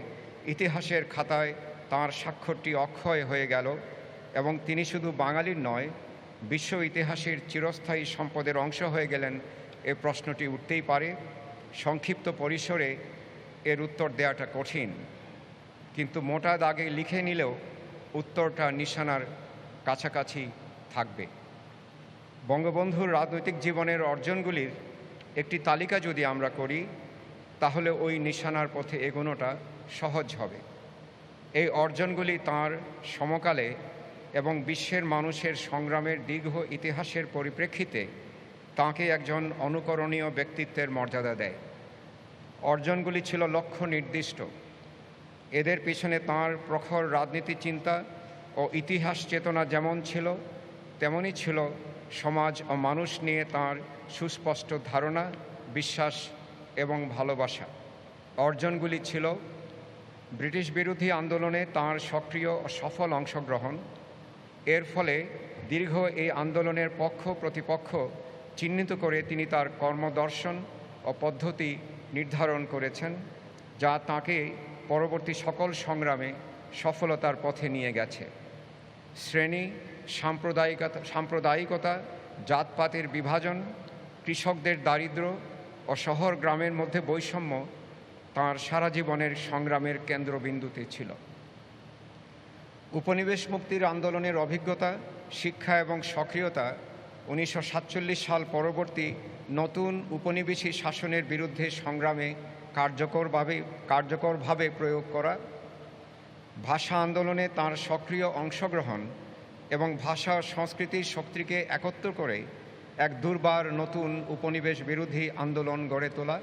ইতিহাসের খাতায় তাঁর স্বাক্ষরটি অক্ষয় হয়ে গেল এবং তিনি শুধু বাঙালির নয়, বিশ্ব ইতিহাসের চিরস্থায়ী সম্পদের অংশ হয়ে গেলেন, এ প্রশ্নটি উঠতেই পারে। সংক্ষিপ্ত পরিসরে এর উত্তর দেওয়াটা কঠিন, কিন্তু মোটা দাগে লিখে নিলেও উত্তরটা নিশানার কাছাকাছি থাকবে। বঙ্গবন্ধুর রাজনৈতিক জীবনের অর্জনগুলির একটি তালিকা যদি আমরা করি, তাহলে ওই নিশানার পথে এগোনোটা সহজ হবে। এই অর্জনগুলি তাঁর সমকালে এবং বিশ্বের মানুষের সংগ্রামের দীর্ঘ ইতিহাসের পরিপ্রেক্ষিতে তাঁকে একজন অনুকরণীয় ব্যক্তিত্বের মর্যাদা দেয়। অর্জনগুলি ছিল লক্ষ্য নির্দিষ্ট। এদের পিছনে তাঁর প্রখর রাজনীতি চিন্তা ও ইতিহাস চেতনা যেমন ছিল, তেমনই ছিল সমাজ ও মানুষ নিয়ে তাঁর সুস্পষ্ট ধারণা, বিশ্বাস এবং ভালোবাসা। অর্জনগুলি ছিল ব্রিটিশ বিরোধী আন্দোলনে তাঁর সক্রিয় ও সফল অংশগ্রহণ। এর ফলে দীর্ঘ এই আন্দোলনের পক্ষ প্রতিপক্ষ চিহ্নিত করে তিনি তার কর্মদর্শন ও পদ্ধতি নির্ধারণ করেছেন, যা তাঁকে পরবর্তী সকল সংগ্রামে সফলতার পথে নিয়ে গেছে। শ্রেণী, সাম্প্রদায়িকতা, জাতপাতের বিভাজন, কৃষকদের দারিদ্র্য ও শহর গ্রামের মধ্যে বৈষম্য তাঁর সারা জীবনের সংগ্রামের কেন্দ্রবিন্দুতে ছিল। উপনিবেশ মুক্তির আন্দোলনের অভিজ্ঞতা, শিক্ষা এবং সক্রিয়তা 1947 সাল পরবর্তী নতুন উপনিবেশী শাসনের বিরুদ্ধে সংগ্রামে কার্যকরভাবে প্রয়োগ করা, ভাষা আন্দোলনে তাঁর সক্রিয় অংশগ্রহণ এবং ভাষা ও সংস্কৃতির শক্তিকে একত্র করে এক দুর্বার নতুন উপনিবেশ বিরোধী আন্দোলন গড়ে তোলা,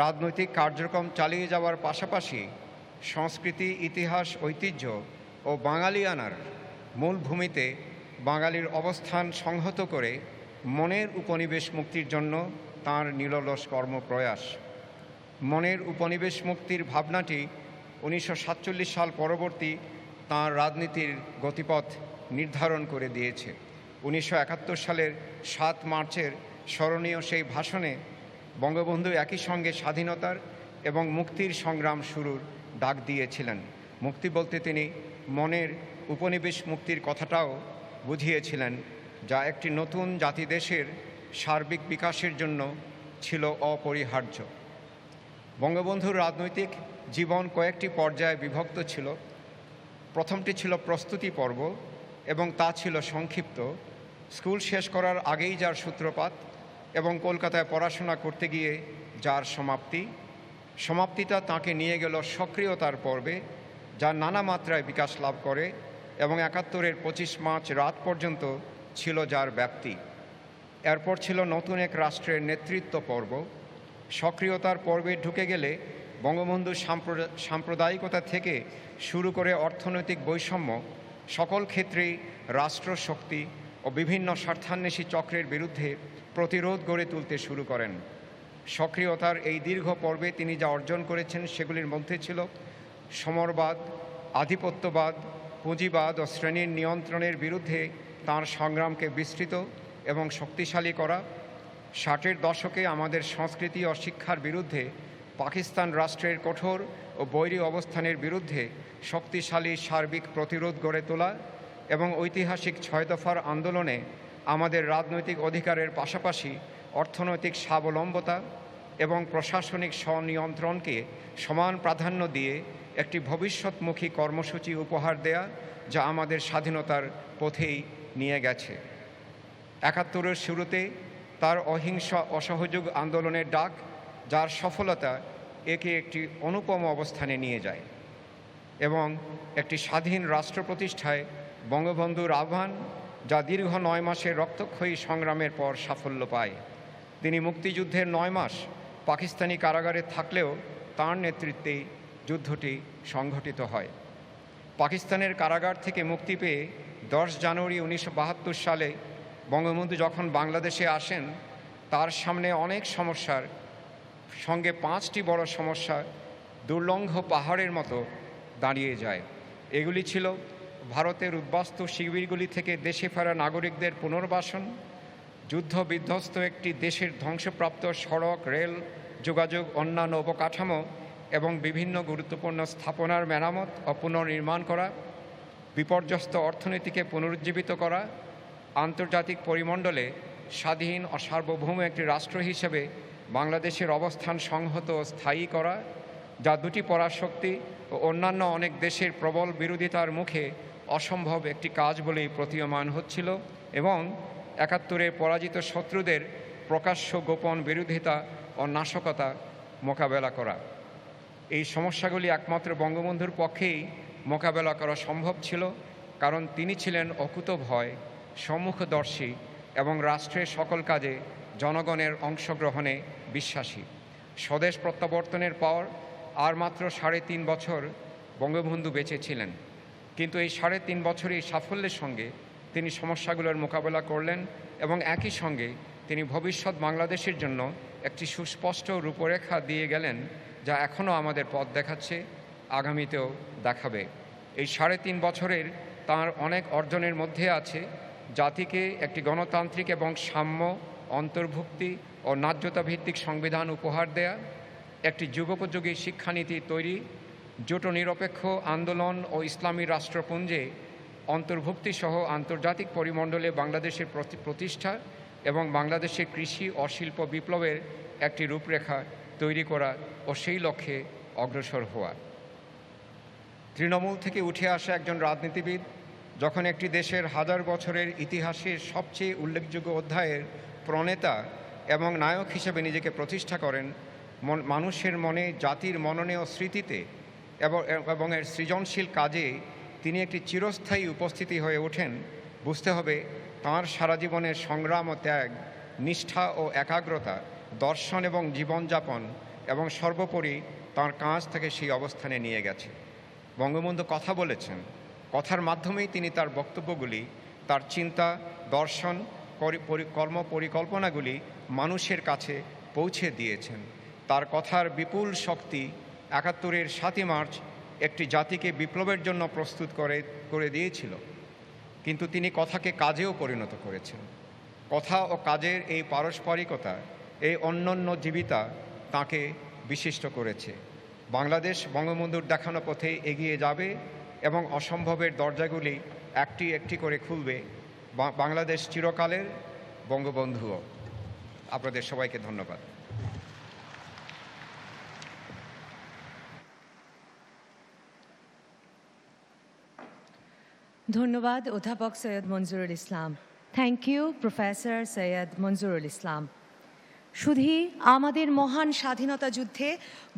রাজনৈতিক কার্যক্রম চালিয়ে যাওয়ার পাশাপাশি সংস্কৃতি, ইতিহাস, ঐতিহ্য ও বাঙালিয়ানার মূল ভূমিতে বাঙালির অবস্থান সংহত করে মনের উপনিবেশ মুক্তির জন্য তাঁর নিরলস কর্মপ্রয়াস। মনের উপনিবেশ মুক্তির ভাবনাটি 1947 সাল পরবর্তী তাঁর রাজনীতির গতিপথ নির্ধারণ করে দিয়েছে। 1971 সালের 7 মার্চের স্মরণীয় সেই ভাষণে বঙ্গবন্ধু একই সঙ্গে স্বাধীনতার এবং মুক্তির সংগ্রাম শুরুর ডাক দিয়েছিলেন। মুক্তি বলতে তিনি মনের উপনিবেশ মুক্তির কথাটাও বুঝিয়েছিলেন, যা একটি নতুন জাতিদেশের সার্বিক বিকাশের জন্য ছিল অপরিহার্য। বঙ্গবন্ধুর রাজনৈতিক জীবন কয়েকটি পর্যায়ে বিভক্ত ছিল। প্রথমটি ছিল প্রস্তুতি পর্ব এবং তা ছিল সংক্ষিপ্ত। স্কুল শেষ করার আগেই যার সূত্রপাত এবং কলকাতায় পড়াশোনা করতে গিয়ে যার সমাপ্তিটা তাকে নিয়ে গেল সক্রিয়তার পর্বে, যা নানা মাত্রায় বিকাশ লাভ করে এবং 71-এর 25 মার্চ রাত পর্যন্ত ছিল যার ব্যাপ্তি। এরপর ছিল নতুন এক রাষ্ট্রের নেতৃত্ব পর্ব। সক্রিয়তার পর্বে ঢুকে গেলে বঙ্গবন্ধু সাম্প্রদায়িকতা থেকে শুরু করে অর্থনৈতিক বৈষম্য সকল ক্ষেত্রেই রাষ্ট্রশক্তি ও বিভিন্ন স্বার্থান্বেষী চক্রের বিরুদ্ধে প্রতিরোধ গড়ে তুলতে শুরু করেন। সক্রিয়তার এই দীর্ঘ পর্বে তিনি যা অর্জন করেছেন সেগুলির মধ্যে ছিল সমরবাদ, আধিপত্যবাদ, পুঁজিবাদ ও শ্রেণীর নিয়ন্ত্রণের বিরুদ্ধে তাঁর সংগ্রামকে বিস্তৃত এবং শক্তিশালী করা, 60-এর দশকে আমাদের সংস্কৃতি ও শিক্ষার বিরুদ্ধে পাকিস্তান রাষ্ট্রের কঠোর ও বৈরী অবস্থানের বিরুদ্ধে শক্তিশালী সার্বিক প্রতিরোধ গড়ে তোলা এবং ঐতিহাসিক 6 দফার আন্দোলনে আমাদের রাজনৈতিক অধিকারের পাশাপাশি অর্থনৈতিক স্বাবলম্বতা এবং প্রশাসনিক স্বনিয়ন্ত্রণকে সমান প্রাধান্য দিয়ে একটি ভবিষ্যৎমুখী কর্মসূচি উপহার দেয়া, যা আমাদের স্বাধীনতার পথেই নিয়ে গেছে। 71-এর শুরুতে তার অহিংস অসহযোগ আন্দোলনের ডাক, যার সফলতা একে একটি অনুপম অবস্থানে নিয়ে যায় এবং একটি স্বাধীন রাষ্ট্র প্রতিষ্ঠায় বঙ্গবন্ধুর আহ্বান, যা দীর্ঘ 9 মাসের রক্তক্ষয়ী সংগ্রামের পর সাফল্য পায়। তিনি মুক্তিযুদ্ধের 9 মাস পাকিস্তানি কারাগারে থাকলেও তাঁর নেতৃত্বেই যুদ্ধটি সংঘটিত হয়। পাকিস্তানের কারাগার থেকে মুক্তি পেয়ে 10 জানুয়ারি 1972 সালে বঙ্গবন্ধু যখন বাংলাদেশে আসেন, তার সামনে অনেক সমস্যার সঙ্গে 5টি বড় সমস্যা দুর্লঙ্ঘ পাহাড়ের মতো দাঁড়িয়ে যায়। এগুলি ছিল ভারতের উদ্বাস্তু শিবিরগুলি থেকে দেশে ফেরা নাগরিকদের পুনর্বাসন, যুদ্ধ বিধ্বস্ত একটি দেশের ধ্বংসপ্রাপ্ত সড়ক, রেল যোগাযোগ, অন্যান্য অবকাঠামো এবং বিভিন্ন গুরুত্বপূর্ণ স্থাপনার মেরামত ও পুনর্নির্মাণ করা, বিপর্যস্ত অর্থনীতিকে পুনরুজ্জীবিত করা, আন্তর্জাতিক পরিমণ্ডলে স্বাধীন ও সার্বভৌম একটি রাষ্ট্র হিসেবে বাংলাদেশের অবস্থান সংহত ও স্থায়ী করা, যা দুটি পরাশক্তি ও অন্যান্য অনেক দেশের প্রবল বিরোধিতার মুখে অসম্ভব একটি কাজ বলেই প্রতীয়মান হচ্ছিল, এবং 71-এর পরাজিত শত্রুদের প্রকাশ্য গোপন বিরোধিতা ও নাশকতা মোকাবেলা করা। এই সমস্যাগুলি একমাত্র বঙ্গবন্ধুর পক্ষেই মোকাবেলা করা সম্ভব ছিল, কারণ তিনি ছিলেন অকুতভয়, সম্মুখদর্শী এবং রাষ্ট্রের সকল কাজে জনগণের অংশগ্রহণে বিশ্বাসী। স্বদেশ প্রত্যাবর্তনের পর আর মাত্র 3.5 বছর বঙ্গবন্ধু বেঁচে ছিলেন, কিন্তু এই 3.5 বছরই সাফল্যের সঙ্গে তিনি সমস্যাগুলোর মোকাবেলা করলেন এবং একই সঙ্গে তিনি ভবিষ্যৎ বাংলাদেশের জন্য একটি সুস্পষ্ট রূপরেখা দিয়ে গেলেন, যা এখনও আমাদের পথ দেখাচ্ছে, আগামীতেও দেখাবে। এই 3.5 বছরের তাঁর অনেক অর্জনের মধ্যে আছে জাতিকে একটি গণতান্ত্রিক এবং সাম্য অন্তর্ভুক্তি ও ন্যায্যতা ভিত্তিক সংবিধান উপহার দেয়া, একটি যুগোপযোগী শিক্ষানীতি তৈরি, জোটো নিরপেক্ষ আন্দোলন ও ইসলামী রাষ্ট্রপুঞ্জে অন্তর্ভুক্তিসহ আন্তর্জাতিক পরিমণ্ডলে বাংলাদেশের প্রতিষ্ঠা এবং বাংলাদেশের কৃষি ও শিল্প বিপ্লবের একটি রূপরেখা তৈরি করা ও সেই লক্ষ্যে অগ্রসর হওয়া। তৃণমূল থেকে উঠে আসা একজন রাজনীতিবিদ যখন একটি দেশের হাজার বছরের ইতিহাসের সবচেয়ে উল্লেখযোগ্য অধ্যায়ের প্রণেতা এবং নায়ক হিসেবে নিজেকে প্রতিষ্ঠা করেন, মানুষের মনে, জাতির মননে ও স্মৃতিতে এবং এর সৃজনশীল কাজে তিনি একটি চিরস্থায়ী উপস্থিতি হয়ে ওঠেন, বুঝতে হবে তাঁর সারা জীবনের সংগ্রাম ও ত্যাগ, নিষ্ঠা ও একাগ্রতা, দর্শন এবং জীবনযাপন এবং সর্বোপরি তাঁর কাজ থেকে সেই অবস্থানে নিয়ে গেছে। বঙ্গবন্ধু কথা বলেছেন, কথার মাধ্যমেই তিনি তার বক্তব্যগুলি, তার চিন্তা, দর্শন, কর্মপরিকল্পনাগুলি মানুষের কাছে পৌঁছে দিয়েছেন। তার কথার বিপুল শক্তি ৭১-এর ৭ই মার্চ একটি জাতিকে বিপ্লবের জন্য প্রস্তুত করে দিয়েছিল, কিন্তু তিনি কথাকে কাজেও পরিণত করেছেন। কথা ও কাজের এই পারস্পরিকতা, এই অনন্য জীবিতা তাঁকে বিশিষ্ট করেছে। বাংলাদেশ বঙ্গবন্ধুর দেখানো পথে এগিয়ে যাবে এবং অসম্ভবের দরজাগুলি একটি একটি করে খুলবে। বাংলাদেশ চিরকালের, বঙ্গবন্ধুও। আপনাদের সবাইকে ধন্যবাদ। ধন্যবাদ অধ্যাপক Syed Manjurul Islam. Thank you professor Syed Manjurul Islam. শুধু আমাদের মহান স্বাধীনতা যুদ্ধে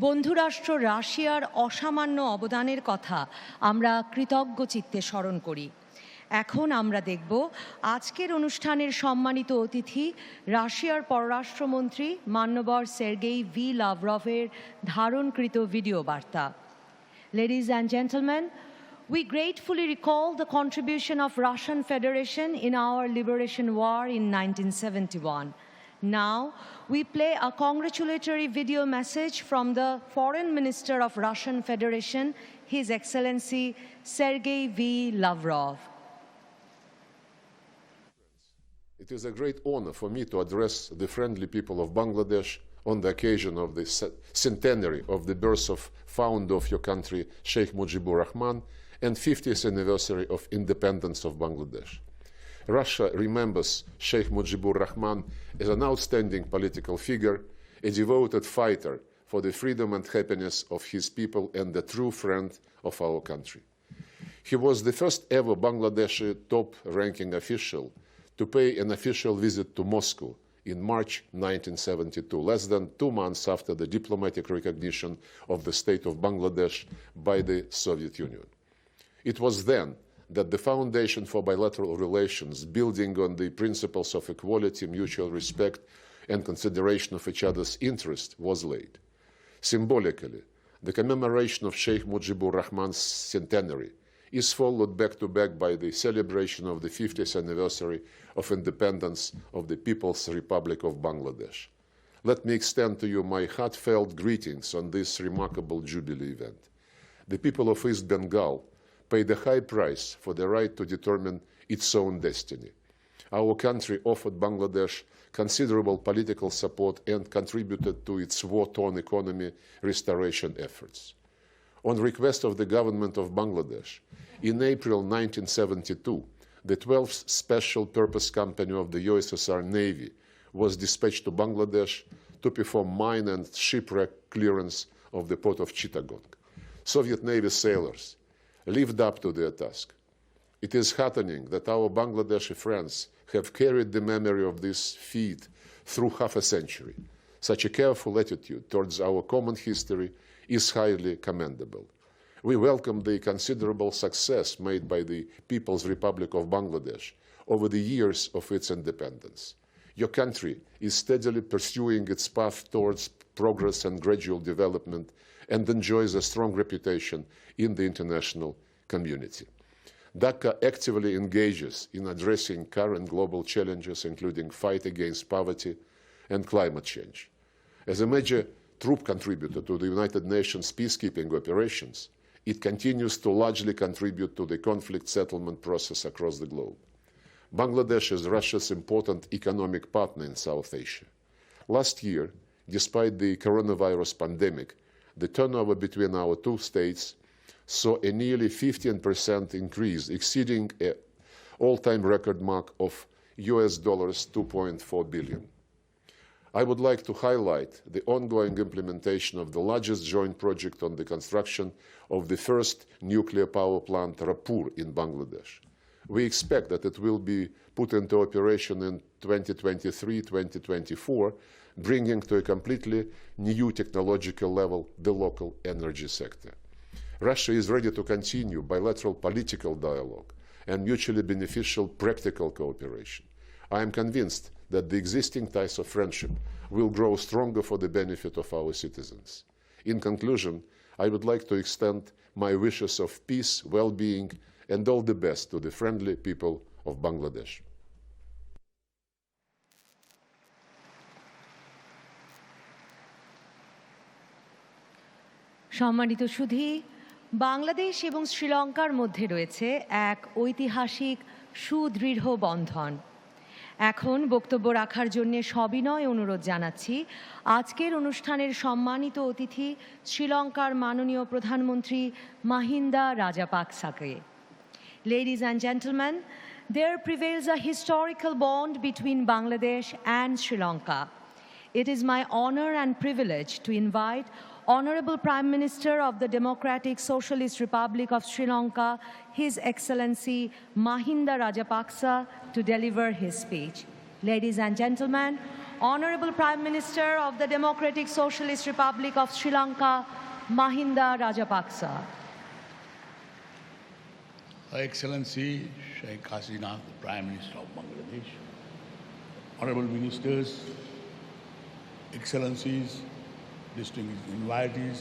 বন্ধুরাষ্ট্র রাশিয়ার অসামান্য অবদানের কথা আমরা কৃতজ্ঞ চিত্তে স্মরণ করি। এখন আমরা দেখব আজকের অনুষ্ঠানের সম্মানিত অতিথি রাশিয়ার পররাষ্ট্রমন্ত্রী মান্যবর সের্গেই ভি লাভরভের ধারণকৃত ভিডিও বার্তা। Ladies and gentlemen, we gratefully recall the contribution of Russian Federation in our liberation war in 1971. Now, we play a congratulatory video message from the Foreign Minister of Russian Federation, His Excellency Sergei V. Lavrov. It is a great honor for me to address the friendly people of Bangladesh on the occasion of the centenary of the birth of founder of your country, Sheikh Mujibur Rahman, and 50th anniversary of independence of Bangladesh. Russia remembers Sheikh Mujibur Rahman as an outstanding political figure, a devoted fighter for the freedom and happiness of his people, and a true friend of our country. He was the first ever Bangladeshi top-ranking official to pay an official visit to Moscow in March 1972, less than 2 months after the diplomatic recognition of the state of Bangladesh by the Soviet Union. It was then that the foundation for bilateral relations, building on the principles of equality, mutual respect, and consideration of each other's interests, was laid. Symbolically, the commemoration of Sheikh Mujibur Rahman's centenary is followed back-to-back by the celebration of the 50th anniversary of independence of the People's Republic of Bangladesh. Let me extend to you my heartfelt greetings on this remarkable Jubilee event. The people of East Bengal paid a high price for the right to determine its own destiny. Our country offered Bangladesh considerable political support and contributed to its war-torn economy restoration efforts. On request of the government of Bangladesh, in April 1972, the 12th Special Purpose Company of the USSR Navy was dispatched to Bangladesh to perform mine and shipwreck clearance of the port of Chittagong. Soviet Navy sailors lived up to their task. It is heartening that our Bangladeshi friends have carried the memory of this feat through half a century. Such a careful attitude towards our common history is highly commendable. We welcome the considerable success made by the People's Republic of Bangladesh over the years of its independence. Your country is steadily pursuing its path towards progress and gradual development and enjoys a strong reputation in the international community. Dhaka actively engages in addressing current global challenges, including fight against poverty and climate change. As a major troop contributor to the United Nations peacekeeping operations, it continues to largely contribute to the conflict settlement process across the globe. Bangladesh is Russia's important economic partner in South Asia. Last year, despite the coronavirus pandemic, the turnover between our two states saw a nearly 15% increase, exceeding an all-time record mark of US dollars 2.4 billion. I would like to highlight the ongoing implementation of the largest joint project on the construction of the first nuclear power plant, Raipur, in Bangladesh. We expect that it will be put into operation in 2023-2024, bringing to a completely new technological level the local energy sector. Russia is ready to continue bilateral political dialogue and mutually beneficial practical cooperation. I am convinced that the existing ties of friendship will grow stronger for the benefit of our citizens. In conclusion, I would like to extend my wishes of peace, well-being, and all the best to the friendly people of Bangladesh. সম্মানিত সুধী, বাংলাদেশ এবং শ্রীলঙ্কার মধ্যে রয়েছে এক ঐতিহাসিক সুদৃঢ় বন্ধন। এখন বক্তব্য রাখার জন্য সবিনয় অনুরোধ জানাচ্ছি আজকের অনুষ্ঠানের সম্মানিত অতিথি শ্রীলঙ্কার মাননীয় প্রধানমন্ত্রী Mahinda রাজাপাকসাকে। Ladies and gentlemen, there prevails a historical bond between Bangladesh and Sri Lanka. It is my honor and privilege to invite Honorable Prime Minister of the Democratic Socialist Republic of Sri Lanka, His Excellency Mahinda Rajapaksa, to deliver his speech. Ladies and gentlemen, Honorable Prime Minister of the Democratic Socialist Republic of Sri Lanka, Mahinda Rajapaksa. Her Excellency Sheikh Hasina, the Prime Minister of Bangladesh, Honorable Ministers, Excellencies, distinguished invitees,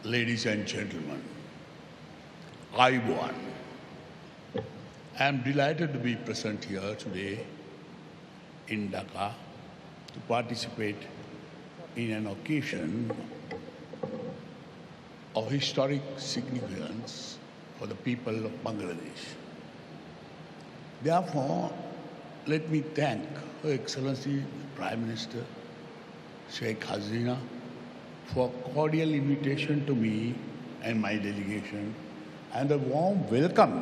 ladies and gentlemen, Ayubowan. I am delighted to be present here today in Dhaka to participate in an occasion of historic significance for the people of Bangladesh. Therefore, let me thank Her Excellency the Prime Minister Sheikh Hasina for a cordial invitation to me and my delegation and a warm welcome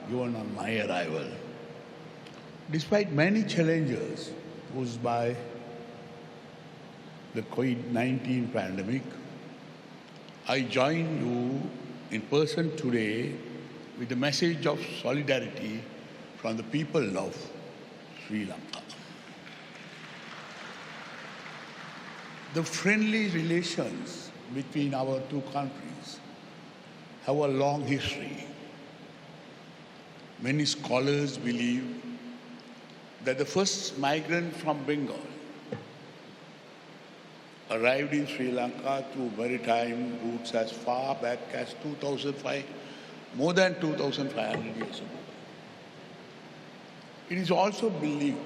given on my arrival. Despite many challenges posed by the COVID-19 pandemic, I join you in person today with a message of solidarity from the people of Sri Lanka. The friendly relations between our two countries have a long history. Many scholars believe that the first migrant from Bengal arrived in Sri Lanka through maritime routes as far back as more than 2,500 years ago. It is also believed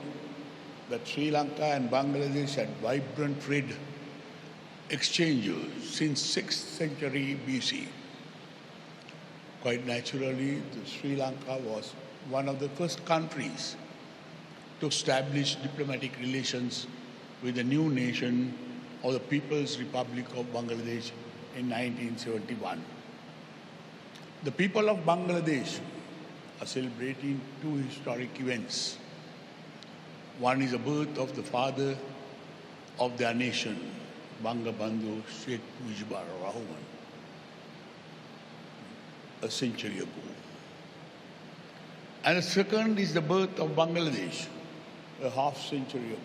that Sri Lanka and Bangladesh had vibrant trade exchanges since 6th century BC. Quite naturally, Sri Lanka was one of the first countries to establish diplomatic relations with the new nation of the People's Republic of Bangladesh in 1971. The people of Bangladesh are celebrating two historic events. One is the birth of the father of their nation, Bangabandhu Sheikh Mujibur Rahman, a century ago. And the second is the birth of Bangladesh, a half century ago.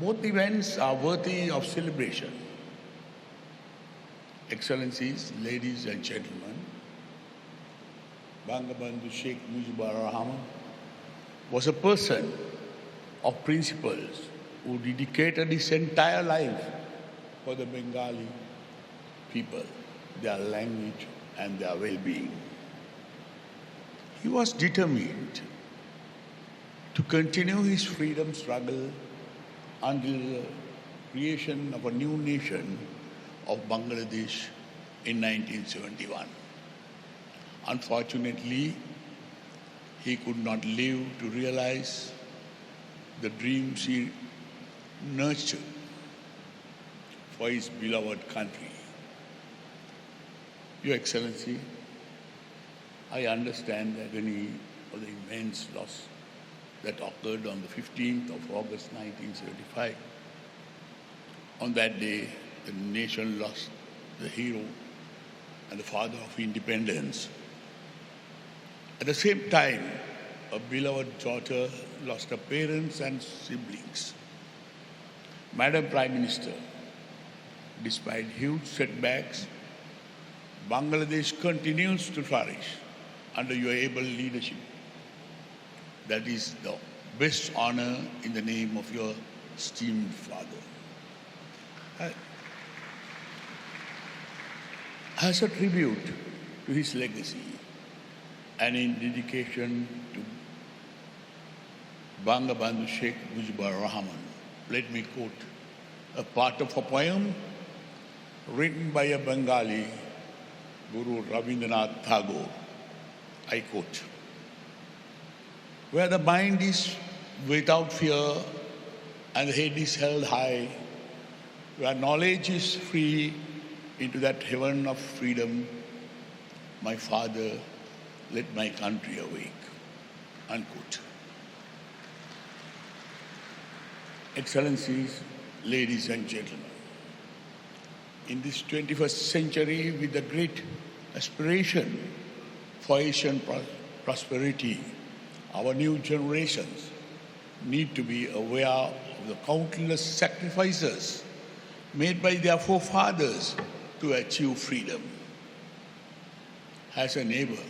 Both events are worthy of celebration. Excellencies, ladies and gentlemen, Bangabandhu Sheikh Mujibur Rahman was a person of principles who dedicated his entire life for the Bengali people, their language and their well-being. He was determined to continue his freedom struggle until the creation of a new nation of Bangladesh in 1971. Unfortunately, he could not live to realize the dreams he nurtured for his beloved country. Your Excellency, I understand the agony of the immense loss that occurred on the 15th of August 1975. On that day, the nation lost the hero and the father of independence. At the same time, a beloved daughter lost her parents and siblings. Madam Prime Minister, despite huge setbacks, Bangladesh continues to flourish under your able leadership. That is the best honor in the name of your esteemed father. As a tribute to his legacy and in dedication to Bangabandhu Sheikh Mujibur Rahman, let me quote a part of a poem written by a Bengali, Guru Rabindranath Tagore. I quote, "Where the mind is without fear and the head is held high, where knowledge is free into that heaven of freedom, my father, let my country awake." Unquote. Excellencies, ladies and gentlemen, in this 21st century, with the great aspiration for Asian prosperity, our new generations need to be aware of the countless sacrifices made by their forefathers to achieve freedom. As a neighbor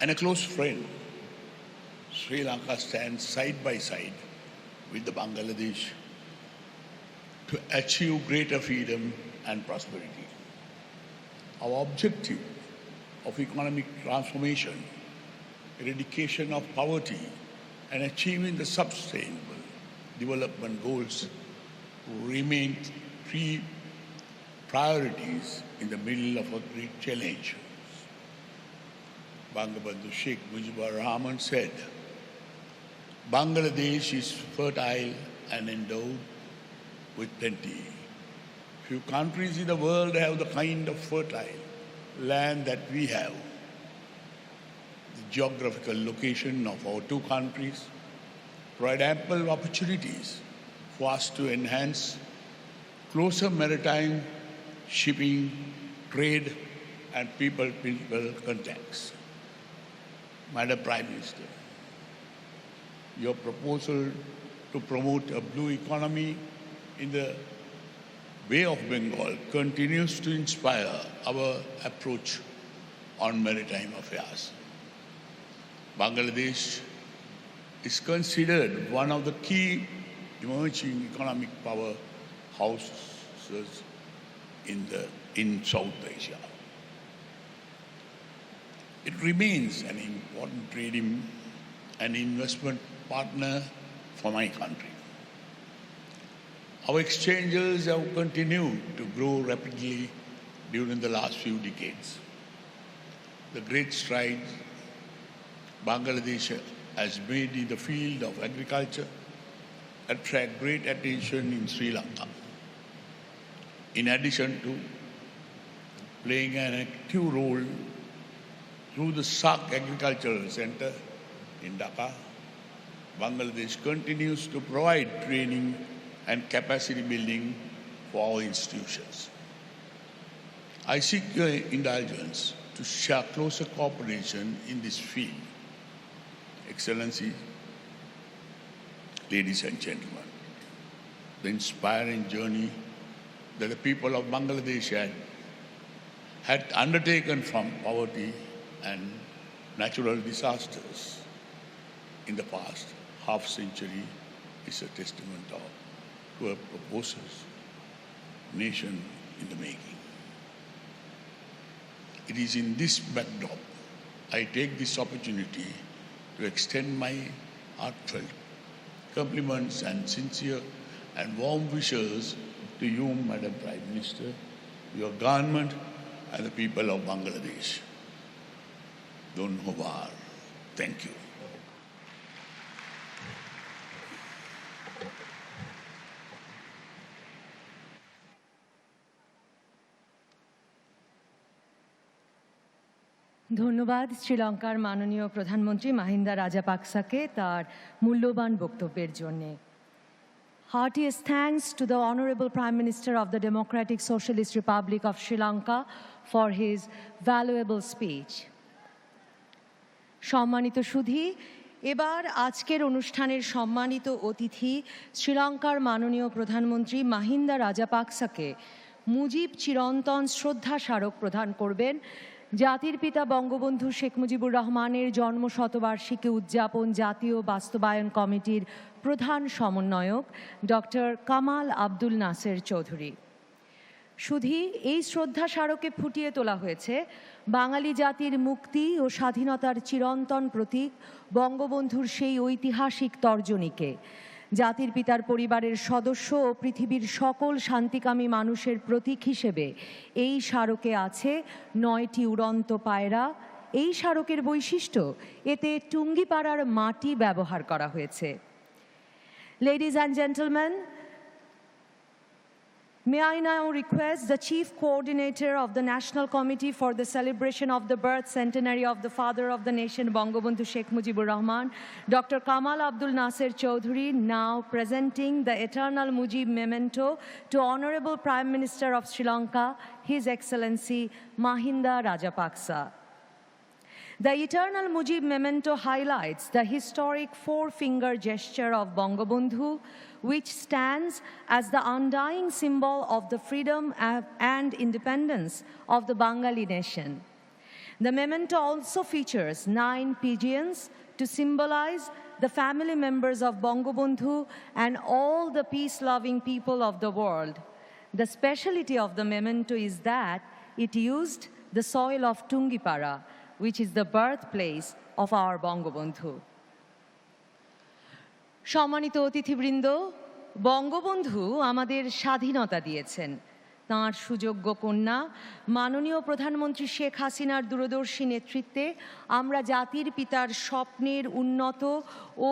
and a close friend, Sri Lanka stands side by side with the Bangladesh to achieve greater freedom and prosperity. Our objective of economic transformation, eradication of poverty, and achieving the sustainable development goals remain three priorities in the middle of a great challenge. Bangabandhu Sheikh Mujibur Rahman said, "Bangladesh is fertile and endowed with plenty. Few countries in the world have the kind of fertile land that we have. The geographical location of our two countries provide ample opportunities for us to enhance closer maritime, shipping, trade, and people-to-people contacts." Madam Prime Minister, your proposal to promote a blue economy in the Bay of Bengal continues to inspire our approach on maritime affairs. Bangladesh is considered one of the key emerging economic powerhouses in South Asia. It remains an important trading and investment partner for my country. Our exchanges have continued to grow rapidly during the last few decades. The great strides Bangladesh has made in the field of agriculture attract great attention in Sri Lanka. In addition to playing an active role through the SAARC Agricultural Center in Dhaka, Bangladesh continues to provide training and capacity building for our institutions. I seek your indulgence to share closer cooperation in this field. Excellencies, ladies and gentlemen, the inspiring journey that the people of Bangladesh had undertaken from poverty and natural disasters in the past half-century is a testament to a prosperous nation in the making. It is in this backdrop I take this opportunity to extend my heartfelt compliments and sincere and warm wishes to you, Madam Prime Minister, your government, and the people of Bangladesh. Dhunnobar. Thank you. ধন্যবাদ শ্রীলঙ্কার মাননীয় প্রধানমন্ত্রী মাহিন্দা রাজাপাকসাকে তার মূল্যবান বক্তব্যের জন্য। Heartiest thanks to the Honorable Prime Minister of the Democratic Socialist Republic of Sri Lanka for his valuable speech. সম্মানিত সুধী, এবার আজকের অনুষ্ঠানের সম্মানিত অতিথি শ্রীলঙ্কার মাননীয় প্রধানমন্ত্রী মাহিন্দা রাজাপাকসাকে মুজিব চিরন্তন শ্রদ্ধা স্মারক প্রদান করবেন জাতির পিতা বঙ্গবন্ধু শেখ মুজিবুর রহমানের জন্মশতবার্ষিকী উদযাপন জাতীয় বাস্তবায়ন কমিটির প্রধান সমন্বয়ক ডক্টর কামাল আব্দুল নাসের চৌধুরী। শুধু এই শ্রদ্ধা স্মারকে ফুটিয়ে তোলা হয়েছে বাঙালি জাতির মুক্তি ও স্বাধীনতার চিরন্তন প্রতীক বঙ্গবন্ধুর সেই ঐতিহাসিক তর্জনীকে। জাতির পিতার পরিবারের সদস্য ও পৃথিবীর সকল শান্তিকামী মানুষের প্রতীক হিসেবে এই স্মারকে আছে 9টি উড়ন্ত পায়রা। এই স্মারকের বৈশিষ্ট্য, এতে টুঙ্গিপাড়ার মাটি ব্যবহার করা হয়েছে। Ladies and gentlemen, may I now request the Chief Coordinator of the National Committee for the celebration of the birth centenary of the Father of the Nation, Bangabandhu Sheikh Mujibur Rahman, Dr. Kamal Abdul Nasser Chowdhury, now presenting the Eternal Mujib Memento to Honorable Prime Minister of Sri Lanka, His Excellency Mahinda Rajapaksa. The Eternal Mujib Memento highlights the historic four-finger gesture of Bangabandhu, which stands as the undying symbol of the freedom and independence of the Bengali nation. The memento also features 9 pigeons to symbolize the family members of Bangabandhu and all the peace-loving people of the world. The speciality of the memento is that it used the soil of Tungipara, which is the birthplace of our Bangabandhu. সম্মানিত অতিথিবৃন্দ, বঙ্গবন্ধু আমাদের স্বাধীনতা দিয়েছেন। তাঁর সুযোগ্য কন্যা মাননীয় প্রধানমন্ত্রী শেখ হাসিনার দূরদর্শী নেতৃত্বে আমরা জাতির পিতার স্বপ্নের উন্নত ও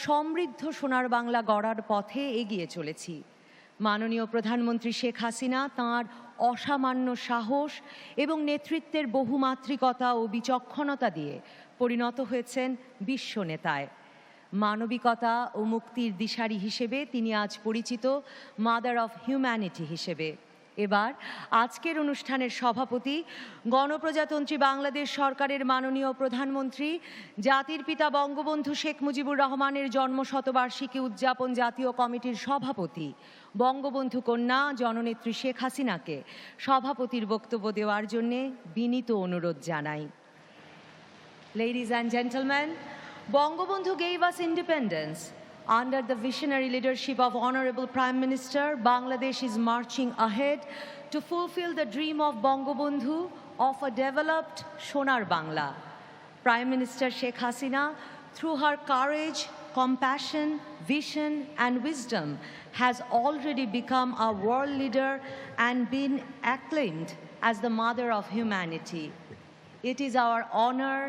সমৃদ্ধ সোনার বাংলা গড়ার পথে এগিয়ে চলেছি। মাননীয় প্রধানমন্ত্রী শেখ হাসিনা তাঁর অসামান্য সাহস এবং নেতৃত্বের বহুমাত্রিকতা ও বিচক্ষণতা দিয়ে পরিণত হয়েছেন বিশ্ব নেতায়। মানবিকতা ও মুক্তির দিশারি হিসেবে তিনি আজ পরিচিত মাদার অফ হিউম্যানিটি হিসেবে। এবার আজকের অনুষ্ঠানের সভাপতি গণপ্রজাতন্ত্রী বাংলাদেশ সরকারের মাননীয় প্রধানমন্ত্রী জাতির পিতা বঙ্গবন্ধু শেখ মুজিবুর রহমানের জন্মশতবার্ষিকী উদযাপন জাতীয় কমিটির সভাপতি বঙ্গবন্ধু কন্যা জননেত্রী শেখ হাসিনাকে সভাপতির বক্তব্য দেওয়ার জন্যে বিনীত অনুরোধ জানাই। Ladies and gentlemen, Bangabandhu gave us independence. Under the visionary leadership of Honorable Prime Minister, Bangladesh is marching ahead to fulfill the dream of Bangabandhu of a developed Sonar Bangla. Prime Minister Sheikh Hasina, through her courage, compassion, vision and wisdom, has already become a world leader and been acclaimed as the mother of humanity. It is our honor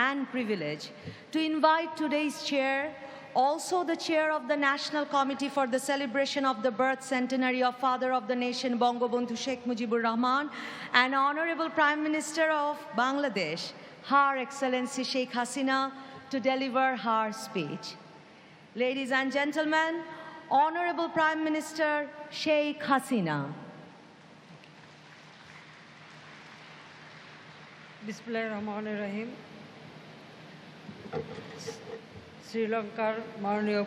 and privilege to invite today's chair, also the chair of the National Committee for the celebration of the birth centenary of Father of the Nation, Bangabandhu Sheikh Mujibur Rahman, and Honorable Prime Minister of Bangladesh, Her Excellency Sheikh Hasina, to deliver her speech. Ladies and gentlemen, Honorable Prime Minister Sheikh Hasina. বিসমিল্লাহির রহমানির রহিম। শ্রীলঙ্কার মাননীয়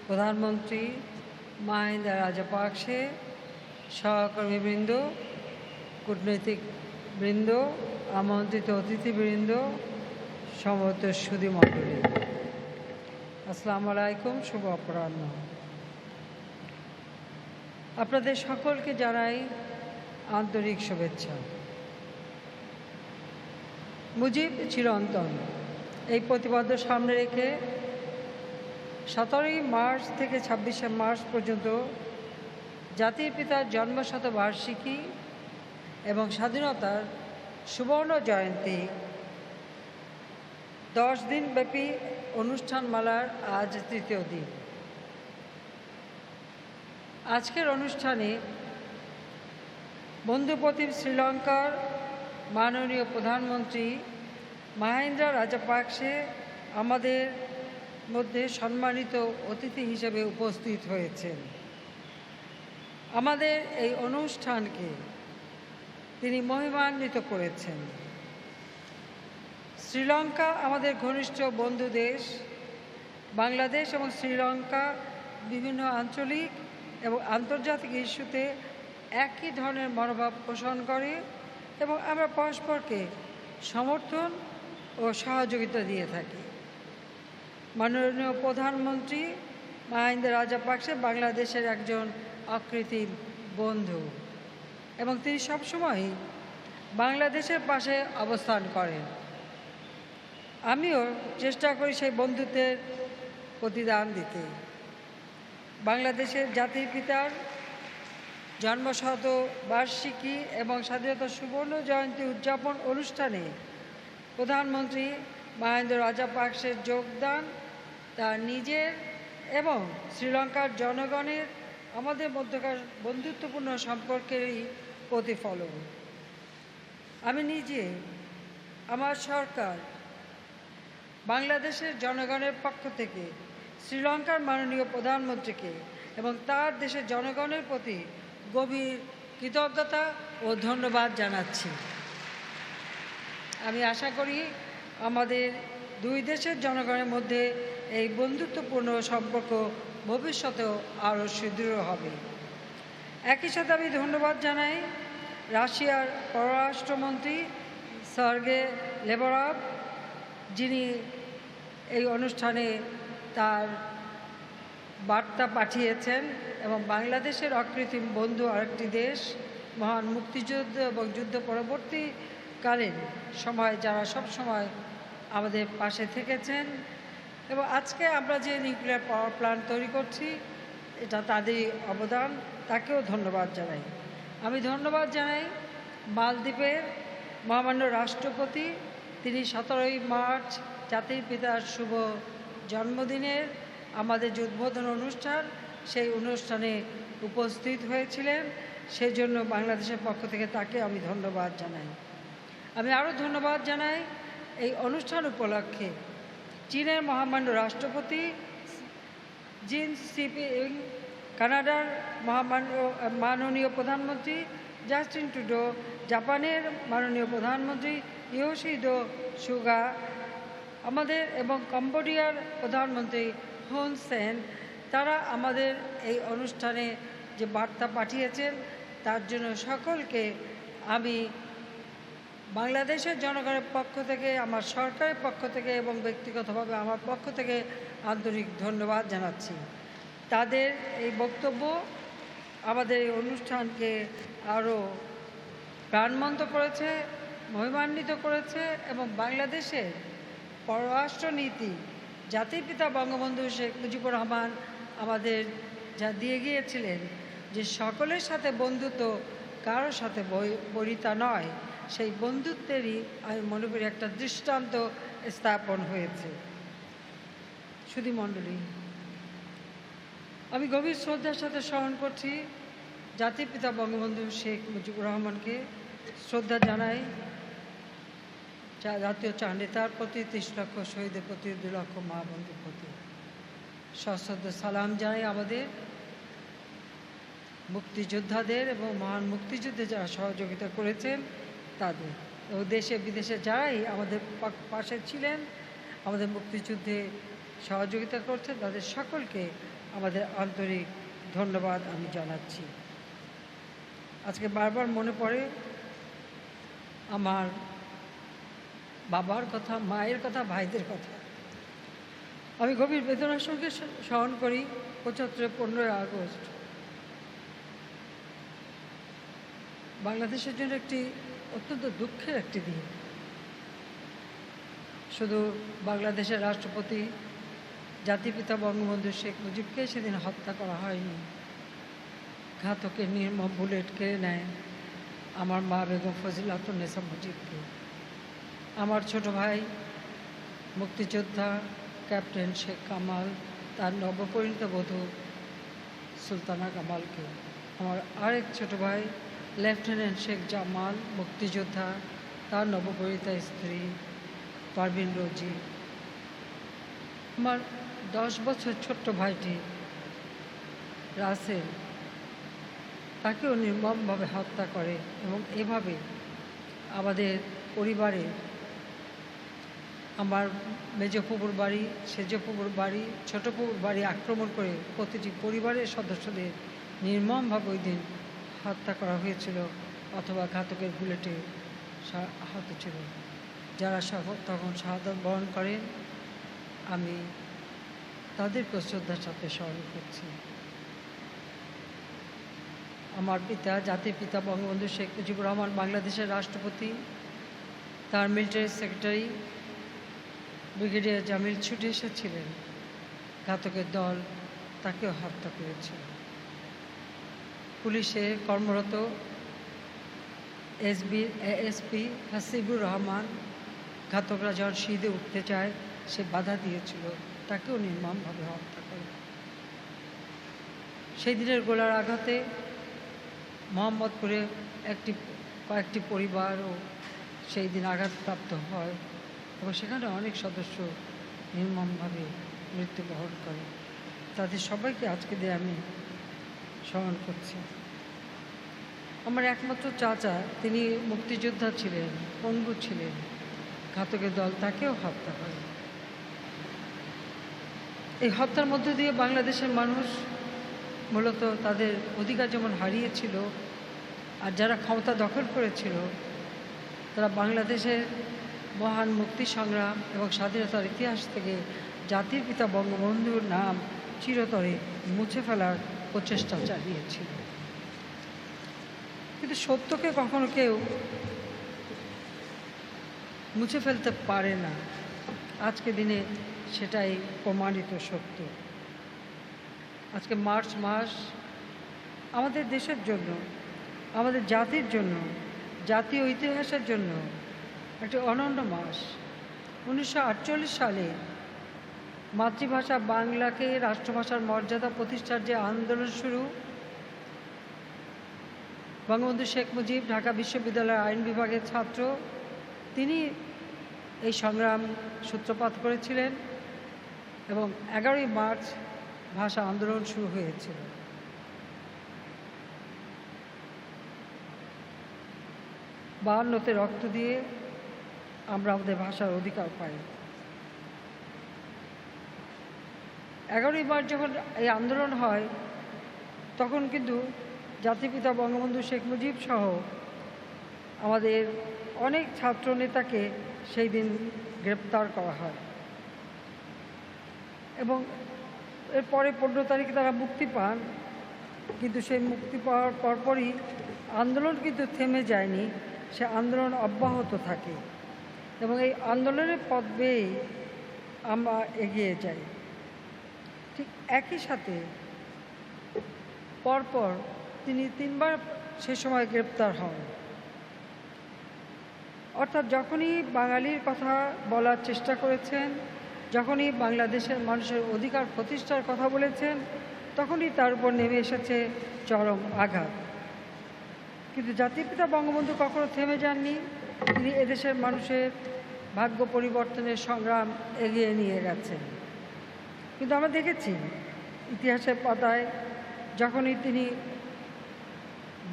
প্রধানমন্ত্রী মাহিন্দা রাজাপাকসে, সহকর্মীবৃন্দ, কূটনৈতিকবৃন্দ, আমন্ত্রিত অতিথিবৃন্দ, সমবেত সুধী মণ্ডলী, আসসালামু আলাইকুম, শুভ অপরাহ্ন। আপনাদের সকলকে জানাই আন্তরিক শুভেচ্ছা। মুজিব চিরন্তন এই প্রতিপাদ্য সামনে রেখে 17ই মার্চ থেকে 26শে মার্চ পর্যন্ত জাতির পিতার জন্মশতবার্ষিকী এবং স্বাধীনতার সুবর্ণ জয়ন্তী 10 দিনব্যাপী অনুষ্ঠানমালার আজ তৃতীয় দিন। আজকের অনুষ্ঠানে বন্ধুপ্রতিম শ্রীলঙ্কার মাননীয় প্রধানমন্ত্রী মাহিন্দা রাজাপাকসে আমাদের মধ্যে সম্মানিত অতিথি হিসেবে উপস্থিত হয়েছেন। আমাদের এই অনুষ্ঠানকে তিনি মহিমান্বিত করেছেন। শ্রীলঙ্কা আমাদের ঘনিষ্ঠ বন্ধু দেশ। বাংলাদেশ এবং শ্রীলঙ্কা বিভিন্ন আঞ্চলিক এবং আন্তর্জাতিক ইস্যুতে একই ধরনের মনোভাব পোষণ করে এবং আমরা পরস্পরকে সমর্থন ও সহযোগিতা দিয়ে থাকি। মাননীয় প্রধানমন্ত্রী মাহিন্দা রাজাপাকসে বাংলাদেশের একজন অকৃত্রিম বন্ধু এবং তিনি সবসময়ই বাংলাদেশের পাশে অবস্থান করেন। আমিও চেষ্টা করি সেই বন্ধুত্বের প্রতিদান দিতে। বাংলাদেশের জাতির পিতার জন্মশতবার্ষিকী এবং স্বাধীনতা সুবর্ণ জয়ন্তী উদযাপন অনুষ্ঠানে প্রধানমন্ত্রী মাহিন্দা রাজাপাকসের যোগদান তার নিজের এবং শ্রীলঙ্কার জনগণের আমাদের মধ্যকার বন্ধুত্বপূর্ণ সম্পর্কেরই প্রতিফলন। আমি নিজে আমার সরকার বাংলাদেশের জনগণের পক্ষ থেকে শ্রীলঙ্কার মাননীয় প্রধানমন্ত্রীকে এবং তার দেশের জনগণের প্রতি গভীর কৃতজ্ঞতা ও ধন্যবাদ জানাচ্ছি। আমি আশা করি আমাদের দুই দেশের জনগণের মধ্যে এই বন্ধুত্বপূর্ণ সম্পর্ক ভবিষ্যতেও আরও সুদৃঢ় হবে। একই সাথে আমি ধন্যবাদ জানাই রাশিয়ার পররাষ্ট্রমন্ত্রী সার্গে লেবরভ, যিনি এই অনুষ্ঠানে তার বার্তা পাঠিয়েছেন এবং বাংলাদেশের অকৃত্রিম বন্ধু আরেকটি দেশ, মহান মুক্তিযুদ্ধ এবং যুদ্ধ পরবর্তীকালীন সময় যারা সব সময় আমাদের পাশে থেকেছেন এবং আজকে আমরা যে নিউক্লিয়ার পাওয়ার প্ল্যান্ট তৈরি করছি এটা তাদেরই অবদান, তাকেও ধন্যবাদ জানাই। আমি ধন্যবাদ জানাই মালদ্বীপের মহামান্য রাষ্ট্রপতি, তিনি 17ই মার্চ জাতির পিতার শুভ জন্মদিনের আমাদের যে উদ্বোধন অনুষ্ঠান সেই অনুষ্ঠানে উপস্থিত হয়েছিলেন, সেজন্য বাংলাদেশের পক্ষ থেকে তাকে আমি ধন্যবাদ জানাই। আমি আরও ধন্যবাদ জানাই এই অনুষ্ঠান উপলক্ষে চীনের মহামান্য রাষ্ট্রপতি জিন সিপিং, কানাডার মাননীয় প্রধানমন্ত্রী জাস্টিন ট্রুডো, জাপানের মাননীয় প্রধানমন্ত্রী ইয়োশিহিদে সুগা, আমাদের এবং কম্বোডিয়ার প্রধানমন্ত্রী হুন সেন, তারা আমাদের এই অনুষ্ঠানে যে বার্তা পাঠিয়েছেন তার জন্য সকলকে আমি বাংলাদেশের জনগণের পক্ষ থেকে, আমার সরকারের পক্ষ থেকে এবং ব্যক্তিগতভাবে আমার পক্ষ থেকে আন্তরিক ধন্যবাদ জানাচ্ছি। তাদের এই বক্তব্য আমাদের এই অনুষ্ঠানকে আরও প্রাণবন্ত করেছে, মহিমান্বিত করেছে এবং বাংলাদেশের পররাষ্ট্রনীতি জাতির পিতা বঙ্গবন্ধু শেখ মুজিবুর রহমান আমাদের যা দিয়ে গিয়েছিলেন যে সকলের সাথে বন্ধুত্ব, কারোর সাথে বরিতা নয়, সেই বন্ধুত্বেরই আমি মনে করি একটা দৃষ্টান্ত স্থাপন হয়েছে। সুধীমণ্ডলী, আমি গভীর শ্রদ্ধার সাথে স্মরণ করছি জাতির পিতা বঙ্গবন্ধু শেখ মুজিবুর রহমানকে। শ্রদ্ধা জানাই জাতীয় চাঁদ নেতার প্রতি, 30 লক্ষ শহীদের প্রতি, 2 লক্ষ মা বন্ধুর প্রতি সশ্রদ্ধ সালাম জানাই আমাদের মুক্তিযোদ্ধাদের এবং মহান মুক্তিযুদ্ধে যারা সহযোগিতা করেছেন তাদের, এবং দেশে বিদেশে যারাই আমাদের পাশে ছিলেন, আমাদের মুক্তিযুদ্ধে সহযোগিতা করছেন, তাদের সকলকে আমাদের আন্তরিক ধন্যবাদ আমি জানাচ্ছি। আজকে বারবার মনে পড়ে আমার বাবার কথা, মায়ের কথা, ভাইদের কথা। আমি গভীর বেদনার সঙ্গে স্মরণ করি 75 15ই আগস্ট বাংলাদেশের জন্য একটি অত্যন্ত দুঃখের একটি দিন। শুধু বাংলাদেশের রাষ্ট্রপতি জাতিপিতা বঙ্গবন্ধু শেখ মুজিবকে সেদিন হত্যা করা হয়নি, ঘাতকের নির্মম বুলেট কেড়ে নেয় আমার মা বেগম ফজিলাতুন্নেসা মুজিবকে। আমার ছোট ভাই মুক্তিযোদ্ধা ক্যাপ্টেন শেখ কামাল তার নবপরিণীত বধূ সুলতানা কামালকে, আমার আরেক ছোট ভাই লেফটেন্যান্ট শেখ জামাল মুক্তিযোদ্ধা তার নবপরিণীতা স্ত্রী পারভিন রোজি, আমার 10 বছর ছোট্ট ভাইটি রাসেল, তাকেও নির্মমভাবে হত্যা করে এবং এভাবে আমাদের পরিবারে আমার মেজ ফুপুর বাড়ি, সেজ ফুপুর বাড়ি, ছোট ফুপুর বাড়ি আক্রমণ করে প্রতিটি পরিবারের সদস্যদের নির্মমভাবে ওই দিন হত্যা করা হয়েছিল অথবা ঘাতকের বুলেটে আহত ছিল। যারা তখন শাহাদাত বরণ করেন, আমি তাদেরকে শ্রদ্ধার সাথে স্মরণ করছি। আমার পিতা, জাতির পিতা বঙ্গবন্ধু শেখ মুজিবুর রহমান বাংলাদেশের রাষ্ট্রপতি, তার মিলিটারি সেক্রেটারি ব্রিগেডিয়ার জামিল ছুটে এসেছিলেন, ঘাতকের দল তাকেও হত্যা করেছিল। পুলিশে কর্মরত এএসপি হাসিবুর রহমান, ঘাতকরা যখন সিঁধে উঠতে চায় সে বাধা দিয়েছিল, তাকেও নির্মমভাবে হত্যা করে। সেই দিনের গোলার আঘাতে মোহাম্মদপুরে কয়েকটি পরিবারও সেই দিন আঘাতপ্রাপ্ত হয় এবং সেখানে অনেক সদস্য নির্মমভাবে মৃত্যুবরণ করে। তাদের সবাইকে আজকে দিয়ে আমি স্মরণ করছি। আমার একমাত্র চাচা, তিনি মুক্তিযোদ্ধা ছিলেন, পঙ্গু ছিলেন, ঘাতকের দল তাকেও হত্যা করে। এই হত্যার মধ্য দিয়ে বাংলাদেশের মানুষ মূলত তাদের অধিকার যেমন হারিয়েছিল, আর যারা ক্ষমতা দখল করেছিল তারা বাংলাদেশের মহান মুক্তি সংগ্রাম এবং স্বাধীনতার ইতিহাস থেকে জাতির পিতা বঙ্গবন্ধুর নাম চিরতরে মুছে ফেলার প্রচেষ্টা চালিয়েছিল। কিন্তু সত্যকে কখনো কেউ মুছে ফেলতে পারে না। আজকে দিনে সেটাই প্রমাণিত সত্য। আজকে মার্চ মাস আমাদের দেশের জন্য, আমাদের জাতির জন্য, জাতীয় ইতিহাসের জন্য একটি অনন্য মাস। 1948 সালে মাতৃভাষা বাংলাকে রাষ্ট্রভাষার মর্যাদা প্রতিষ্ঠার যে আন্দোলন শুরু, বঙ্গবন্ধু শেখ মুজিব ঢাকা বিশ্ববিদ্যালয়ের আইন বিভাগের ছাত্র, তিনি এই সংগ্রাম সূত্রপাত করেছিলেন এবং 11ই মার্চ ভাষা আন্দোলন শুরু হয়েছিল। বায়ান্নতে রক্ত দিয়ে আমরা আমাদের ভাষার অধিকার পাই। 11ই মার্চ যখন এই আন্দোলন হয়, তখন কিন্তু জাতিপিতা বঙ্গবন্ধু শেখ মুজিব সহ আমাদের অনেক ছাত্র নেতাকে সেই দিন গ্রেপ্তার করা হয় এবং এরপরে 15 তারিখে তারা মুক্তি পান। কিন্তু সেই মুক্তি পাওয়ার পরপরই আন্দোলন কিন্তু থেমে যায়নি, সে আন্দোলন অব্যাহত থাকে এবং এই আন্দোলনের পথ বেয়ে আমরা এগিয়ে যাই। ঠিক একই সাথে পরপর তিনি 3 বার সে সময় গ্রেপ্তার হন। অর্থাৎ যখনই বাঙালির কথা বলার চেষ্টা করেছেন, যখনই বাংলাদেশের মানুষের অধিকার প্রতিষ্ঠার কথা বলেছেন, তখনই তার উপর নেমে এসেছে চরম আঘাত। কিন্তু জাতির পিতা বঙ্গবন্ধু কখনো থেমে যাননি। তিনি এদেশের মানুষের ভাগ্য পরিবর্তনের সংগ্রাম এগিয়ে নিয়ে গেছেন। কিন্তু আমরা দেখেছি ইতিহাসের পাতায় যখনই তিনি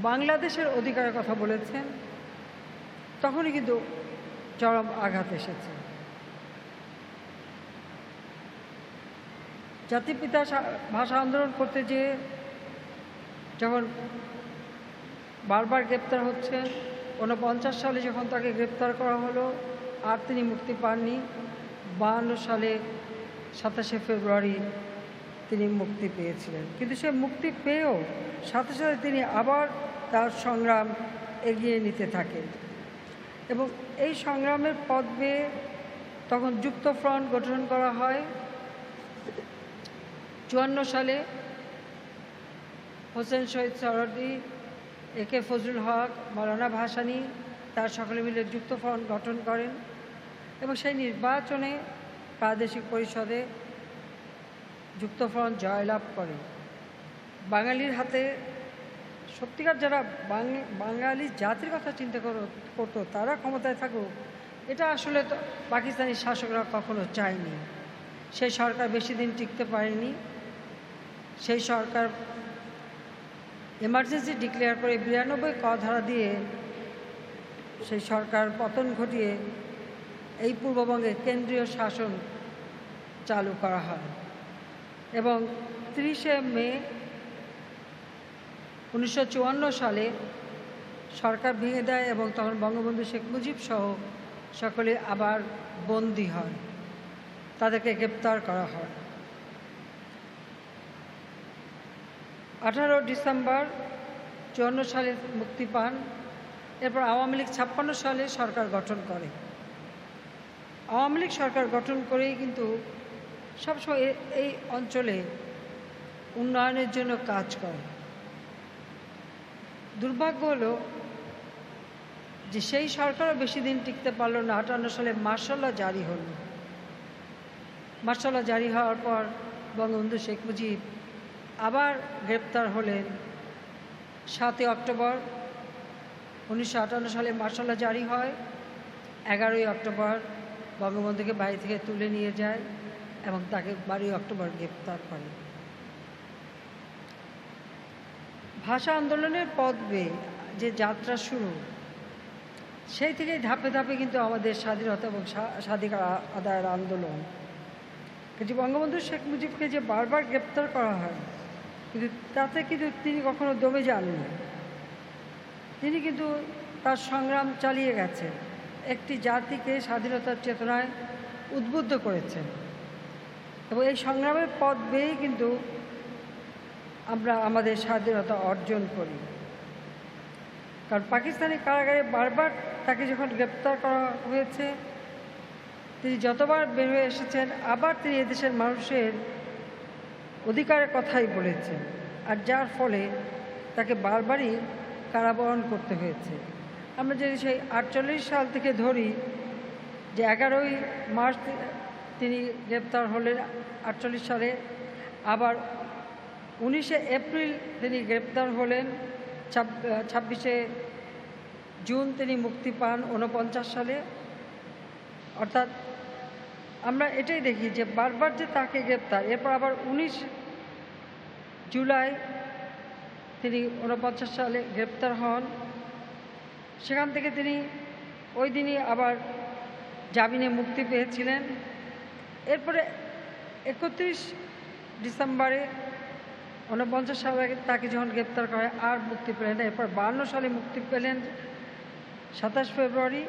বাংলাদেশের অধিকারের কথা বলেছেন, তখনই কিন্তু চরম আঘাত এসেছে। জাতির পিতা ভাষা আন্দোলন করতে যেয়ে যখন বারবার গ্রেপ্তার হচ্ছেন, 49 সালে যখন তাকে গ্রেপ্তার করা হলো আর তিনি মুক্তি পাননি, 52 সালে 27শে ফেব্রুয়ারি তিনি মুক্তি পেয়েছিলেন। কিন্তু সে মুক্তি পেয়েও সাথে সাথে তিনি আবার তার সংগ্রাম এগিয়ে নিতে থাকেন এবং এই সংগ্রামের পথ বেয়ে তখন যুক্ত ফ্রন্ট গঠন করা হয়। 54 সালে হোসেন শহীদ সোহরাওয়ার্দী, একে ফজলুল হক, মাওলানা ভাসানী তার সকলে মিলে যুক্ত ফ্রন্ট গঠন করেন এবং সেই নির্বাচনে প্রাদেশিক পরিষদে যুক্তফ্রন্ট জয়লাভ করে। বাঙালির হাতে সত্যিকার যারা বাঙালি জাতির কথা চিন্তা করতো তারা ক্ষমতায় থাকুক, এটা আসলে তো পাকিস্তানি শাসকরা কখনো চায়নি। সেই সরকার বেশি দিন টিকতে পারেনি। সেই সরকার এমার্জেন্সি ডিক্লেয়ার করে 92 ক ধারা দিয়ে সেই সরকার পতন ঘটিয়ে এই পূর্ববঙ্গে কেন্দ্রীয় শাসন চালু করা হয় এবং 30শে মে 1954 সালে সরকার ভেঙে দেয় এবং তখন বঙ্গবন্ধু শেখ মুজিব সহ সকলে আবার বন্দী হয়, তাদেরকে গ্রেপ্তার করা হয়। 18 ডিসেম্বর 54 সালে মুক্তি পান। এরপর আওয়ামী লীগ 56 সালে সরকার গঠন করে। আওয়ামী লীগ সরকার গঠন করেই কিন্তু সবসময় এই অঞ্চলে উন্নয়নের জন্য কাজ করে। দুর্ভাগ্য হলো যে সেই সরকারও বেশি দিন টিকতে পারল না। 58 সালে মার্শাল ল জারি হলো। মার্শাল ল জারি হওয়ার পর বঙ্গবন্ধু শেখ মুজিব আবার গ্রেপ্তার হলেন। 7 অক্টোবর 1958 সালে মার্শাল ল জারি হয়। 11 অক্টোবর বঙ্গবন্ধুকে বাড়ি থেকে তুলে নিয়ে যায় এবং তাকে 12 অক্টোবর গ্রেপ্তার করে। ভাষা আন্দোলনের পথ বেয়ে যে যাত্রা শুরু, সেই থেকেই ধাপে ধাপে কিন্তু আমাদের স্বাধীনতা এবং স্বাধিকার আদায়ের আন্দোলন। কিন্তু বঙ্গবন্ধু শেখ মুজিবকে যে বারবার গ্রেপ্তার করা হয়, কিন্তু তাতে কিন্তু তিনি কখনো দমে যাননি। তিনি কিন্তু তার সংগ্রাম চালিয়ে গেছেন, একটি জাতিকে স্বাধীনতার চেতনায় উদ্বুদ্ধ করেছেন এবং এই সংগ্রামের পথ বেয়েই কিন্তু আমরা আমাদের স্বাধীনতা অর্জন করি। কারণ পাকিস্তানি কারাগারে বারবার তাকে যখন গ্রেপ্তার করা হয়েছে, তিনি যতবার বের হয়ে এসেছেন আবার তিনি এদেশের মানুষের অধিকারের কথাই বলেছেন, আর যার ফলে তাকে বারবারই কারাবরণ করতে হয়েছে। আমরা যদি সেই 48 সাল থেকে ধরি যে 11 মার্চ তিনি গ্রেপ্তার হলেন 48 সালে, আবার 19শে এপ্রিল তিনি গ্রেপ্তার হলেন, 26শে জুন তিনি মুক্তি পান 49 সালে। অর্থাৎ আমরা এটাই দেখি যে বারবার যে তাকে গ্রেপ্তার, এরপর আবার 19 জুলাই তিনি 49 সালে গ্রেপ্তার হন। সেখান থেকে তিনি ওই দিনই আবার জামিনে মুক্তি পেয়েছিলেন। এরপরে 31 ডিসেম্বরে 49 সালে তাকে যখন গ্রেপ্তার করা হয় আর মুক্তি পেলেন। এরপর 52 সালে মুক্তি পেলেন 27 ফেব্রুয়ারি।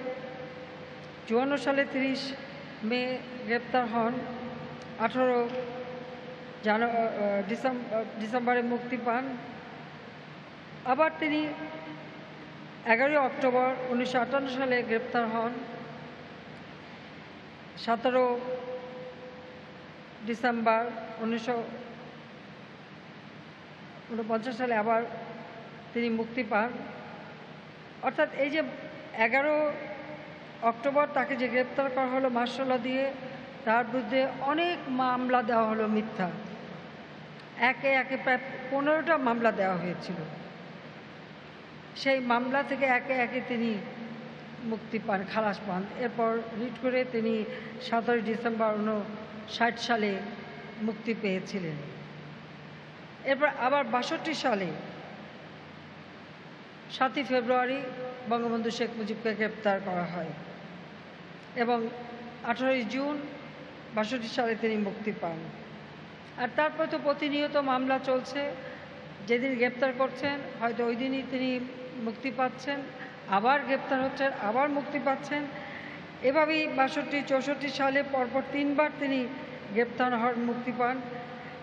54 সালে 30 মে গ্রেপ্তার হন। 18 ডিসেম্বরে মুক্তি পান। আবার তিনি 11 অক্টোবর 1958 সালে গ্রেপ্তার হন। 17 ডিসেম্বর 1949 সালে আবার তিনি মুক্তি পান। অর্থাৎ এই যে 11 অক্টোবর তাকে যে গ্রেপ্তার করা হলো মার্শাল ল দিয়ে, তার বিরুদ্ধে অনেক মামলা দেওয়া হলো মিথ্যা। একে একে প্রায় 15টা মামলা দেওয়া হয়েছিল। সেই মামলা থেকে একে একে তিনি মুক্তি পান, খালাস পান। এরপর রিট করে তিনি 17 ডিসেম্বর 1960 সালে মুক্তি পেয়েছিলেন। এরপর আবার 62 সালে 7 ফেব্রুয়ারি বঙ্গবন্ধু শেখ মুজিবকে গ্রেপ্তার করা হয় এবং 18 জুন 62 সালে তিনি মুক্তি পান। আর তারপর তো প্রতিনিয়ত মামলা চলছে। যেদিন গ্রেপ্তার করছেন হয়তো ওই দিনই তিনি মুক্তি পাচ্ছেন, আবার গ্রেপ্তার হচ্ছেন, আবার মুক্তি পাচ্ছেন। এভাবেই 62, 64 সালে পরপর 3বার তিনি গ্রেপ্তার হন, মুক্তি পান।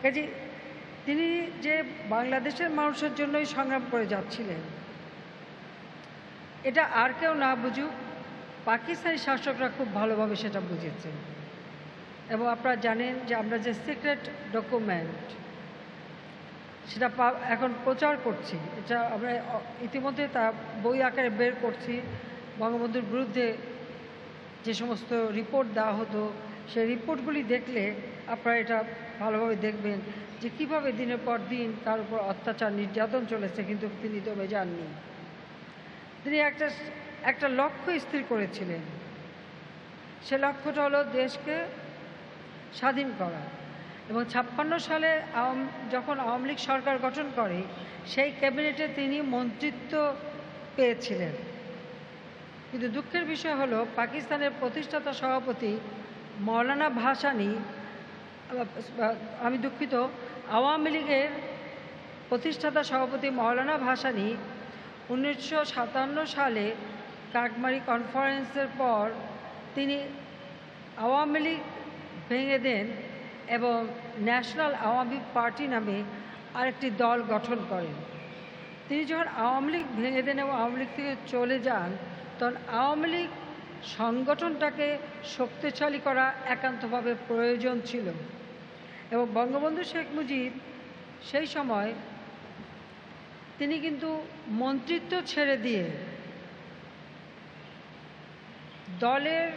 কাজে তিনি যে বাংলাদেশের মানুষের জন্যই সংগ্রাম করে যাচ্ছিলেন, এটা আর কেউ না বুঝুক, পাকিস্তানি শাসকরা খুব ভালোভাবে সেটা বুঝেছেন। এবং আপনারা জানেন যে আমরা যে সিক্রেট ডকুমেন্ট সেটা এখন প্রচার করছি, এটা আমরা ইতিমধ্যে তা বই আকারে বের করছি। বঙ্গবন্ধুর বিরুদ্ধে যে সমস্ত রিপোর্ট দেওয়া হতো সেই রিপোর্টগুলি দেখলে আপনারা এটা ভালোভাবে দেখবেন যে কীভাবে দিনের পর দিন তার উপর অত্যাচার নির্যাতন চলেছে, কিন্তু তিনি দমে যাননি। তিনি একটা লক্ষ্য স্থির করেছিলেন। সে লক্ষ্যটা হলো দেশকে স্বাধীন করা। এবং 56 সালে যখন আওয়ামী লীগ সরকার গঠন করে, সেই ক্যাবিনেটে তিনি মন্ত্রিত্ব পেয়েছিলেন। কিন্তু দুঃখের বিষয় হলো পাকিস্তানের প্রতিষ্ঠাতা সভাপতি মৌলানা ভাসানী, আমি দুঃখিত, আওয়ামী লীগের প্রতিষ্ঠাতা সভাপতি মৌলানা ভাসানী 1957 সালে কাকমারি কনফারেন্সের পর তিনি আওয়ামী লীগ ভেঙে দেন এবং ন্যাশনাল আওয়ামী পার্টি নামে আরেকটি দল গঠন করেন। তিনি যখন আওয়ামী লীগ ভেঙে দেন এবং আওয়ামী লীগ থেকে চলে যান, তখন আওয়ামী লীগ সংগঠনটাকে শক্তিশালী করা একান্তভাবে প্রয়োজন ছিল। এবং বঙ্গবন্ধু শেখ মুজিব সেই সময় তিনি কিন্তু মন্ত্রিত্ব ছেড়ে দিয়ে দলের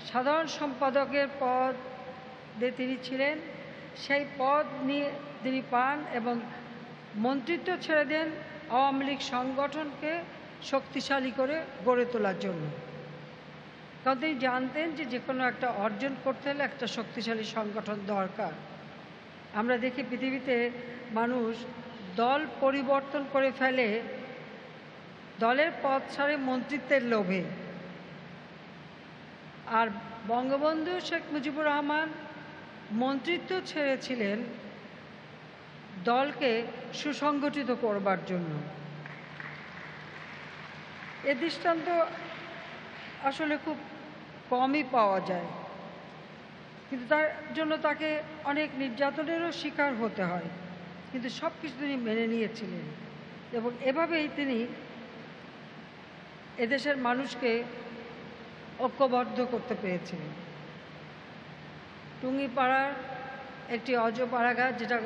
সাধারণ সম্পাদকের পদে তিনি ছিলেন, সেই পদ নিয়ে তিনি পান এবং মন্ত্রিত্ব ছেড়ে দেন আওয়ামী লীগ সংগঠনকে শক্তিশালী করে গড়ে তোলার জন্য। কারণ তিনি জানতেন যে কোনো একটা অর্জন করতে হলে একটা শক্তিশালী সংগঠন দরকার। আমরা দেখি পৃথিবীতে মানুষ দল পরিবর্তন করে ফেলে দলের পদ ছাড়ে মন্ত্রিত্বের লোভে। আর বঙ্গবন্ধু শেখ মুজিবুর রহমান মন্ত্রিত্ব ছেড়েছিলেন দলকে সুসংগঠিত করবার জন্য। এ দৃষ্টান্ত আসলে খুব কমই পাওয়া যায়, কিন্তু তার জন্য তাকে অনেক নির্যাতনেরও শিকার হতে হয়, কিন্তু সব কিছু তিনি মেনে নিয়েছিলেন এবং এভাবেই তিনি এদেশের মানুষকে ঐক্যবদ্ধ করতে পেরেছিলেন। টুঙ্গিপাড়ার একটি অজপাড়াঘাট, যেটা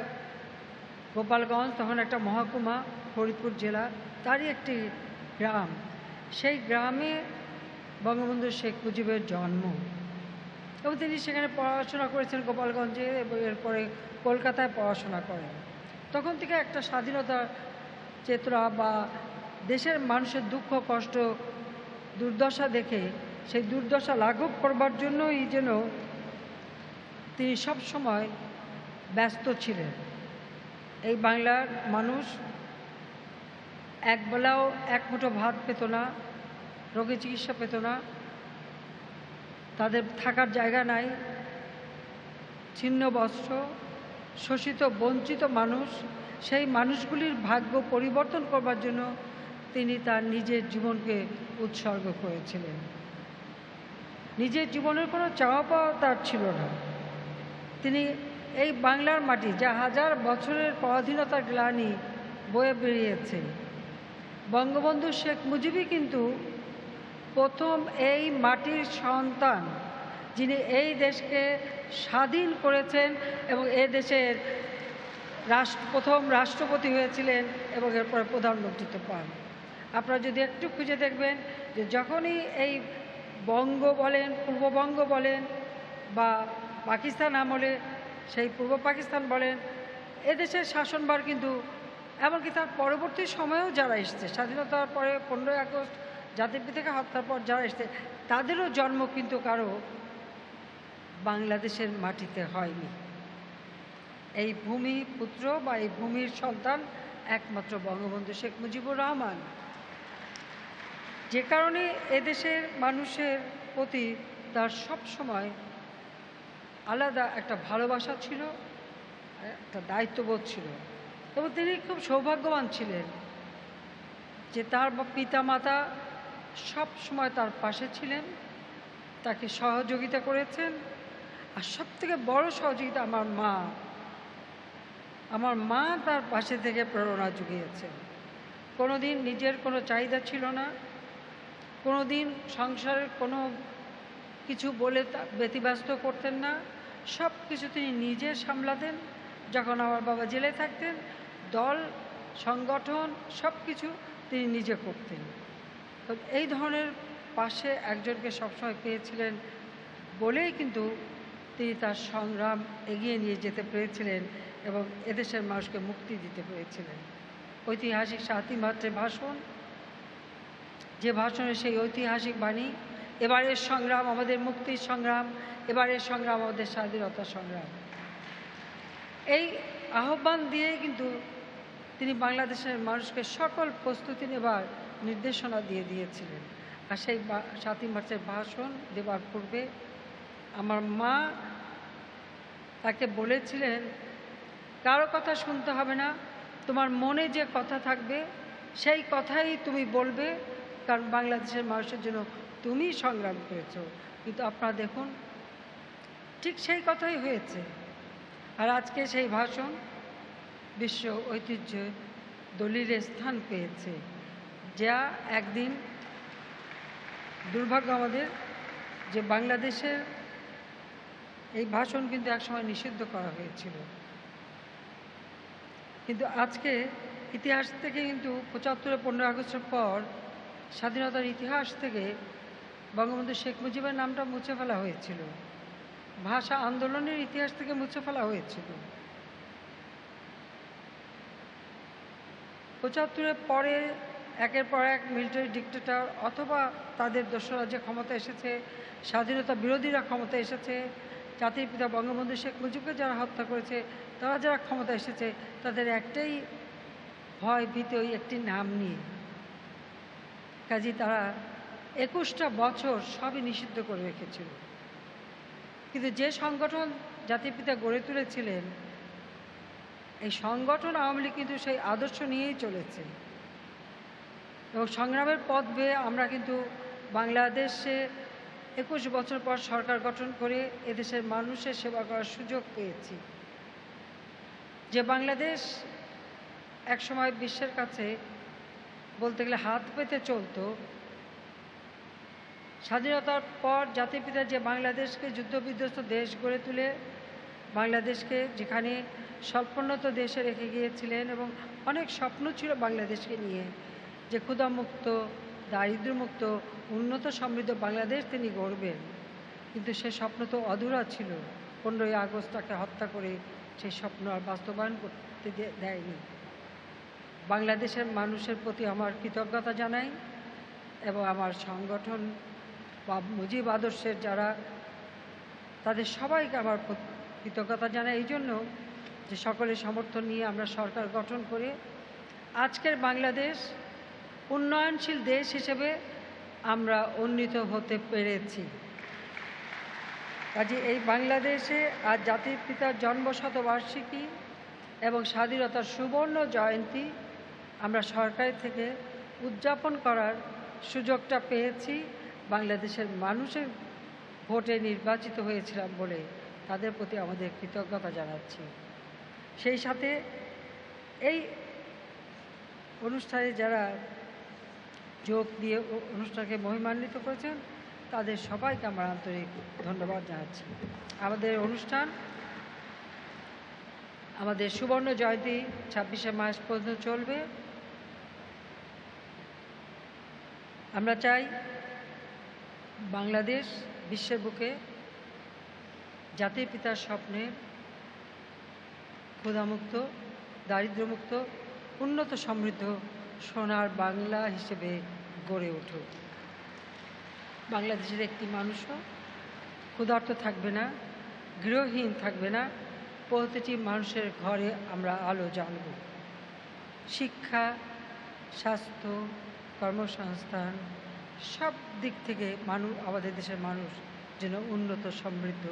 গোপালগঞ্জ তখন একটা মহকুমা, ফরিদপুর জেলা, তারই একটি গ্রাম। সেই গ্রামে বঙ্গবন্ধু শেখ মুজিবের জন্ম এবং তিনি সেখানে পড়াশোনা করেছেন গোপালগঞ্জে এবং এরপরে কলকাতায় পড়াশোনা করেন। তখন থেকে একটা স্বাধীনতার চেতনা বা দেশের মানুষের দুঃখ কষ্ট দুর্দশা দেখে সেই দুর্দশা লাঘব করবার জন্যই যেন তিনি সব সময় ব্যস্ত ছিলেন। এই বাংলার মানুষ একবেলাও এক মুঠো ভাত পেত না, রোগী চিকিৎসা পেত না, তাদের থাকার জায়গা নাই, ছিন্ন বস্ত্র, শোষিত বঞ্চিত মানুষ। সেই মানুষগুলির ভাগ্য পরিবর্তন করবার জন্য তিনি তার নিজের জীবনকে উৎসর্গ করেছিলেন। নিজের জীবনের কোনো চাওয়া পাওয়া তার ছিল না। তিনি এই বাংলার মাটি, যা হাজার বছরের পরাধীনতার গ্লানি বয়ে বেরিয়েছে, বঙ্গবন্ধু শেখ মুজিবই কিন্তু প্রথম এই মাটির সন্তান, যিনি এই দেশকে স্বাধীন করেছেন এবং এই দেশের প্রথম রাষ্ট্রপতি হয়েছিলেন এবং এরপরে প্রধানমন্ত্রিত্ব পান। আপনারা যদি একটু খুঁজে দেখবেন যে যখনই এই বঙ্গ বলেন, পূর্ববঙ্গ বলেন বা পাকিস্তান আমলে সেই পূর্ব পাকিস্তান বলেন, এদেশের শাসনভার কিন্তু এমনকি তার পরবর্তী সময়েও যারা এসছে, স্বাধীনতার পরে 15ই আগস্ট জাতির পিতাকে হত্যার পর যারা এসছে, তাদেরও জন্ম কিন্তু কারো বাংলাদেশের মাটিতে হয়নি। এই ভূমি পুত্র বা এই ভূমির সন্তান একমাত্র বঙ্গবন্ধু শেখ মুজিবুর রহমান। যে কারণে এদেশের মানুষের প্রতি তার সব সময় আলাদা একটা ভালোবাসা ছিল, একটা দায়িত্ববোধ ছিল এবং তিনি খুব সৌভাগ্যবান ছিলেন যে তার পিতামাতা সব সময় তার পাশে ছিলেন, তাকে সহযোগিতা করেছেন। আর সবথেকে বড় সহযোগিতা আমার মা তার পাশে থেকে প্রেরণা জুগিয়েছেন। কোনোদিন নিজের কোনো চাহিদা ছিল না, কোনোদিন সংসারের কোনো কিছু বলে ব্যতিব্যস্ত করতেন না, সব কিছু তিনি নিজে সামলাতেন। যখন আমার বাবা জেলে থাকতেন, দল সংগঠন সব কিছু তিনি নিজে করতেন। তো এই ধরনের পাশে একজনকে সবসময় পেয়েছিলেন বলেই কিন্তু তিনি তার সংগ্রাম এগিয়ে নিয়ে যেতে পেরেছিলেন এবং এদেশের মানুষকে মুক্তি দিতে পেরেছিলেন। ঐতিহাসিক 7ই মার্চের ভাষণ, যে ভাষণে সেই ঐতিহাসিক বাণী, এবারের সংগ্রাম আমাদের মুক্তির সংগ্রাম, এবারের সংগ্রাম আমাদের স্বাধীনতার সংগ্রাম, এই আহ্বান দিয়ে কিন্তু তিনি বাংলাদেশের মানুষকে সকল প্রস্তুতি নেবার নির্দেশনা দিয়ে দিয়েছিলেন। আর সেই 7ই মার্চের ভাষণ দেওয়ার পূর্বে আমার মা তাকে বলেছিলেন, কারো কথা শুনতে হবে না, তোমার মনে যে কথা থাকবে সেই কথাই তুমি বলবে, কারণ বাংলাদেশের মানুষের জন্য তুমি সংগ্রাম করেছো। কিন্তু আপনারা দেখুন, ঠিক সেই কথাই হয়েছে। আর আজকে সেই ভাষণ বিশ্ব ঐতিহ্য দলিলে স্থান পেয়েছে, যা একদিন দুর্ভাগ্য আমাদের যে বাংলাদেশের এই ভাষণ কিন্তু একসময় নিষিদ্ধ করা হয়েছিল। কিন্তু আজকে ইতিহাস থেকে কিন্তু 75 15 আগস্টের পর স্বাধীনতার ইতিহাস থেকে বঙ্গবন্ধু শেখ মুজিবের নামটা মুছে ফেলা হয়েছিল, ভাষা আন্দোলনের ইতিহাস থেকে মুছে ফেলা হয়েছিল। 75-এর পরে একের পর এক মিলিটারি ডিক্টেটর অথবা তাদের দোসরা যে ক্ষমতা এসেছে, স্বাধীনতা বিরোধীরা ক্ষমতা এসেছে, জাতির পিতা বঙ্গবন্ধু শেখ মুজিবকে যারা হত্যা করেছে, তারা যারা ক্ষমতা এসেছে, তাদের একটাই ভয় ভীতি, ওই একটি নাম নিয়ে। কাজে তারা 21টা বছর সবই নিষিদ্ধ করে রেখেছিল। কিন্তু যে সংগঠন জাতির পিতা গড়ে তুলেছিলেন, এই সংগঠন আওয়ামী লীগ কিন্তু সেই আদর্শ নিয়েই চলেছে এবং সংগ্রামের পথ বেয়ে আমরা কিন্তু বাংলাদেশে 21 বছর পর সরকার গঠন করে এদেশের মানুষের সেবা করার সুযোগ পেয়েছি। যে বাংলাদেশ একসময় বিশ্বের কাছে বলতে গেলে হাত পেতে চলত, স্বাধীনতার পর জাতির পিতা যে বাংলাদেশকে যুদ্ধবিধ্বস্ত দেশ গড়ে তুলে বাংলাদেশকে যেখানে স্বল্পোন্নত দেশে রেখে গিয়েছিলেন এবং অনেক স্বপ্ন ছিল বাংলাদেশকে নিয়ে, যে ক্ষুধামুক্ত, দারিদ্র্যমুক্ত, উন্নত সমৃদ্ধ বাংলাদেশ তিনি গড়বেন। কিন্তু সে স্বপ্ন তো অধুরা ছিল। 15ই আগস্ট তাকে হত্যা করে সেই স্বপ্ন আর বাস্তবায়ন করতে দেয়নি। বাংলাদেশের মানুষের প্রতি আমার কৃতজ্ঞতা জানাই এবং আমার সংগঠন বা মুজিব আদর্শের যারা, তাদের সবাইকে আমার কৃতজ্ঞতা জানাই এই জন্য যে সকলের সমর্থন নিয়ে আমরা সরকার গঠন করে আজকের বাংলাদেশ উন্নয়নশীল দেশ হিসেবে আমরা উন্নীত হতে পেরেছি। কাজে এই বাংলাদেশে আজ জাতির পিতার জন্মশতবার্ষিকী এবং স্বাধীনতার সুবর্ণ জয়ন্তী আমরা সরকার থেকে উদযাপন করার সুযোগটা পেয়েছি। বাংলাদেশের মানুষের ভোটে নির্বাচিত হয়েছিলাম বলে তাদের প্রতি আমাদের কৃতজ্ঞতা জানাচ্ছি। সেই সাথে এই অনুষ্ঠানে যারা যোগ দিয়ে অনুষ্ঠানকে মহিমান্বিত করেছেন তাদের সবাইকে আমরা আন্তরিক ধন্যবাদ জানাচ্ছি। আমাদের অনুষ্ঠান আমাদের সুবর্ণ জয়ন্তী 26শে মার্চ পর্যন্ত চলবে। আমরা চাই বাংলাদেশ বিশ্বের বুকে জাতির পিতার স্বপ্নে ক্ষুধামুক্ত, দারিদ্র্যমুক্ত, উন্নত সমৃদ্ধ সোনার বাংলা হিসেবে গড়ে উঠুক। বাংলাদেশের একটি মানুষও ক্ষুধার্ত থাকবে না, গৃহহীন থাকবে না, প্রতিটি মানুষের ঘরে আমরা আলো জ্বালব। শিক্ষা, স্বাস্থ্য, কর্মসংস্থান সব দিক থেকে আমাদের দেশের মানুষ যেন উন্নত সমৃদ্ধ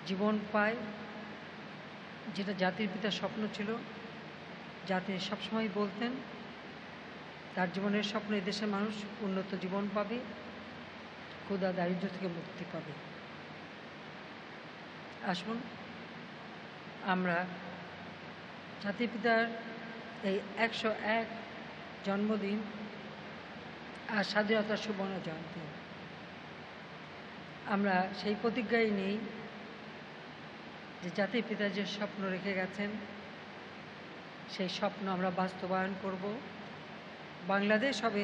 জীবন পায়, যেটা জাতির পিতার স্বপ্ন ছিল। জাতি সবসময় বলতেন তার জীবনের স্বপ্ন দেশের মানুষ উন্নত জীবন পাবে, ক্ষুধা দারিদ্র্য থেকে মুক্তি পাবে। আসুন আমরা জাতির পিতার এই 101 জন্মদিন আর স্বাধীনতার সুবর্ণ জয়ন্তী আমরা সেই প্রতিজ্ঞাই নেই যে জাতির পিতা যে স্বপ্ন রেখে গেছেন সেই স্বপ্ন আমরা বাস্তবায়ন করব। বাংলাদেশ হবে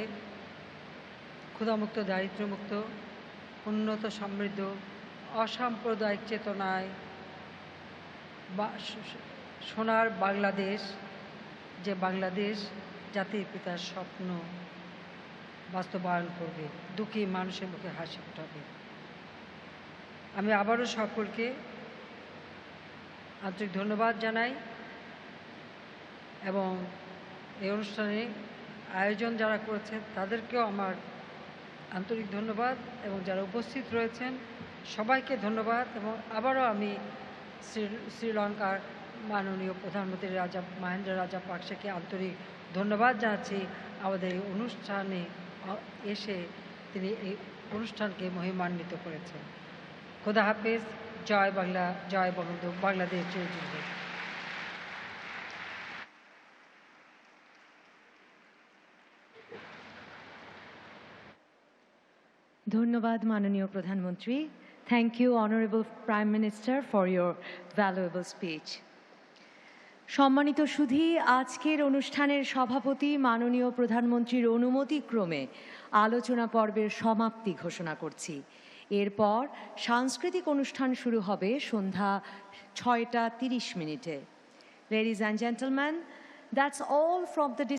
ক্ষুধামুক্ত, দারিদ্র্যমুক্ত, উন্নত সমৃদ্ধ অসাম্প্রদায়িক চেতনায় সোনার বাংলাদেশ, যে বাংলাদেশ জাতির পিতার স্বপ্ন বাস্তবায়ন করবে, দুঃখী মানুষের মুখে হাসি ফোটাবে। আমি আবারও সকলকে আন্তরিক ধন্যবাদ জানাই এবং এই অনুষ্ঠানে আয়োজন যারা করেছেন তাদেরকেও আমার আন্তরিক ধন্যবাদ এবং যারা উপস্থিত রয়েছেন সবাইকে ধন্যবাদ। এবং আবারও আমি শ্রীলঙ্কার মাননীয় প্রধানমন্ত্রী মাহিন্দা রাজাপাকসাকে আন্তরিক ধন্যবাদ জানাচ্ছি আমাদের এই অনুষ্ঠানে এসে তিনি এই অনুষ্ঠানকে মহিমান্বিত করেছেন। খোদা হাফেজ। জয় বাংলা, জয় বঙ্গবন্ধু, বাংলাদেশ জয় জয়। ধন্যবাদ মাননীয় প্রধানমন্ত্রী। Thank you, Honorable Prime Minister, for your valuable speech. সম্মানিত সুধী, আজকের অনুষ্ঠানের সভাপতি মাননীয় প্রধানমন্ত্রীর অনুমতিক্রমে আলোচনা পর্বের সমাপ্তি ঘোষণা করছি। এরপর সাংস্কৃতিক অনুষ্ঠান শুরু হবে সন্ধ্যা 6:30 মিনিটে। Ladies and gentlemen, that's all from the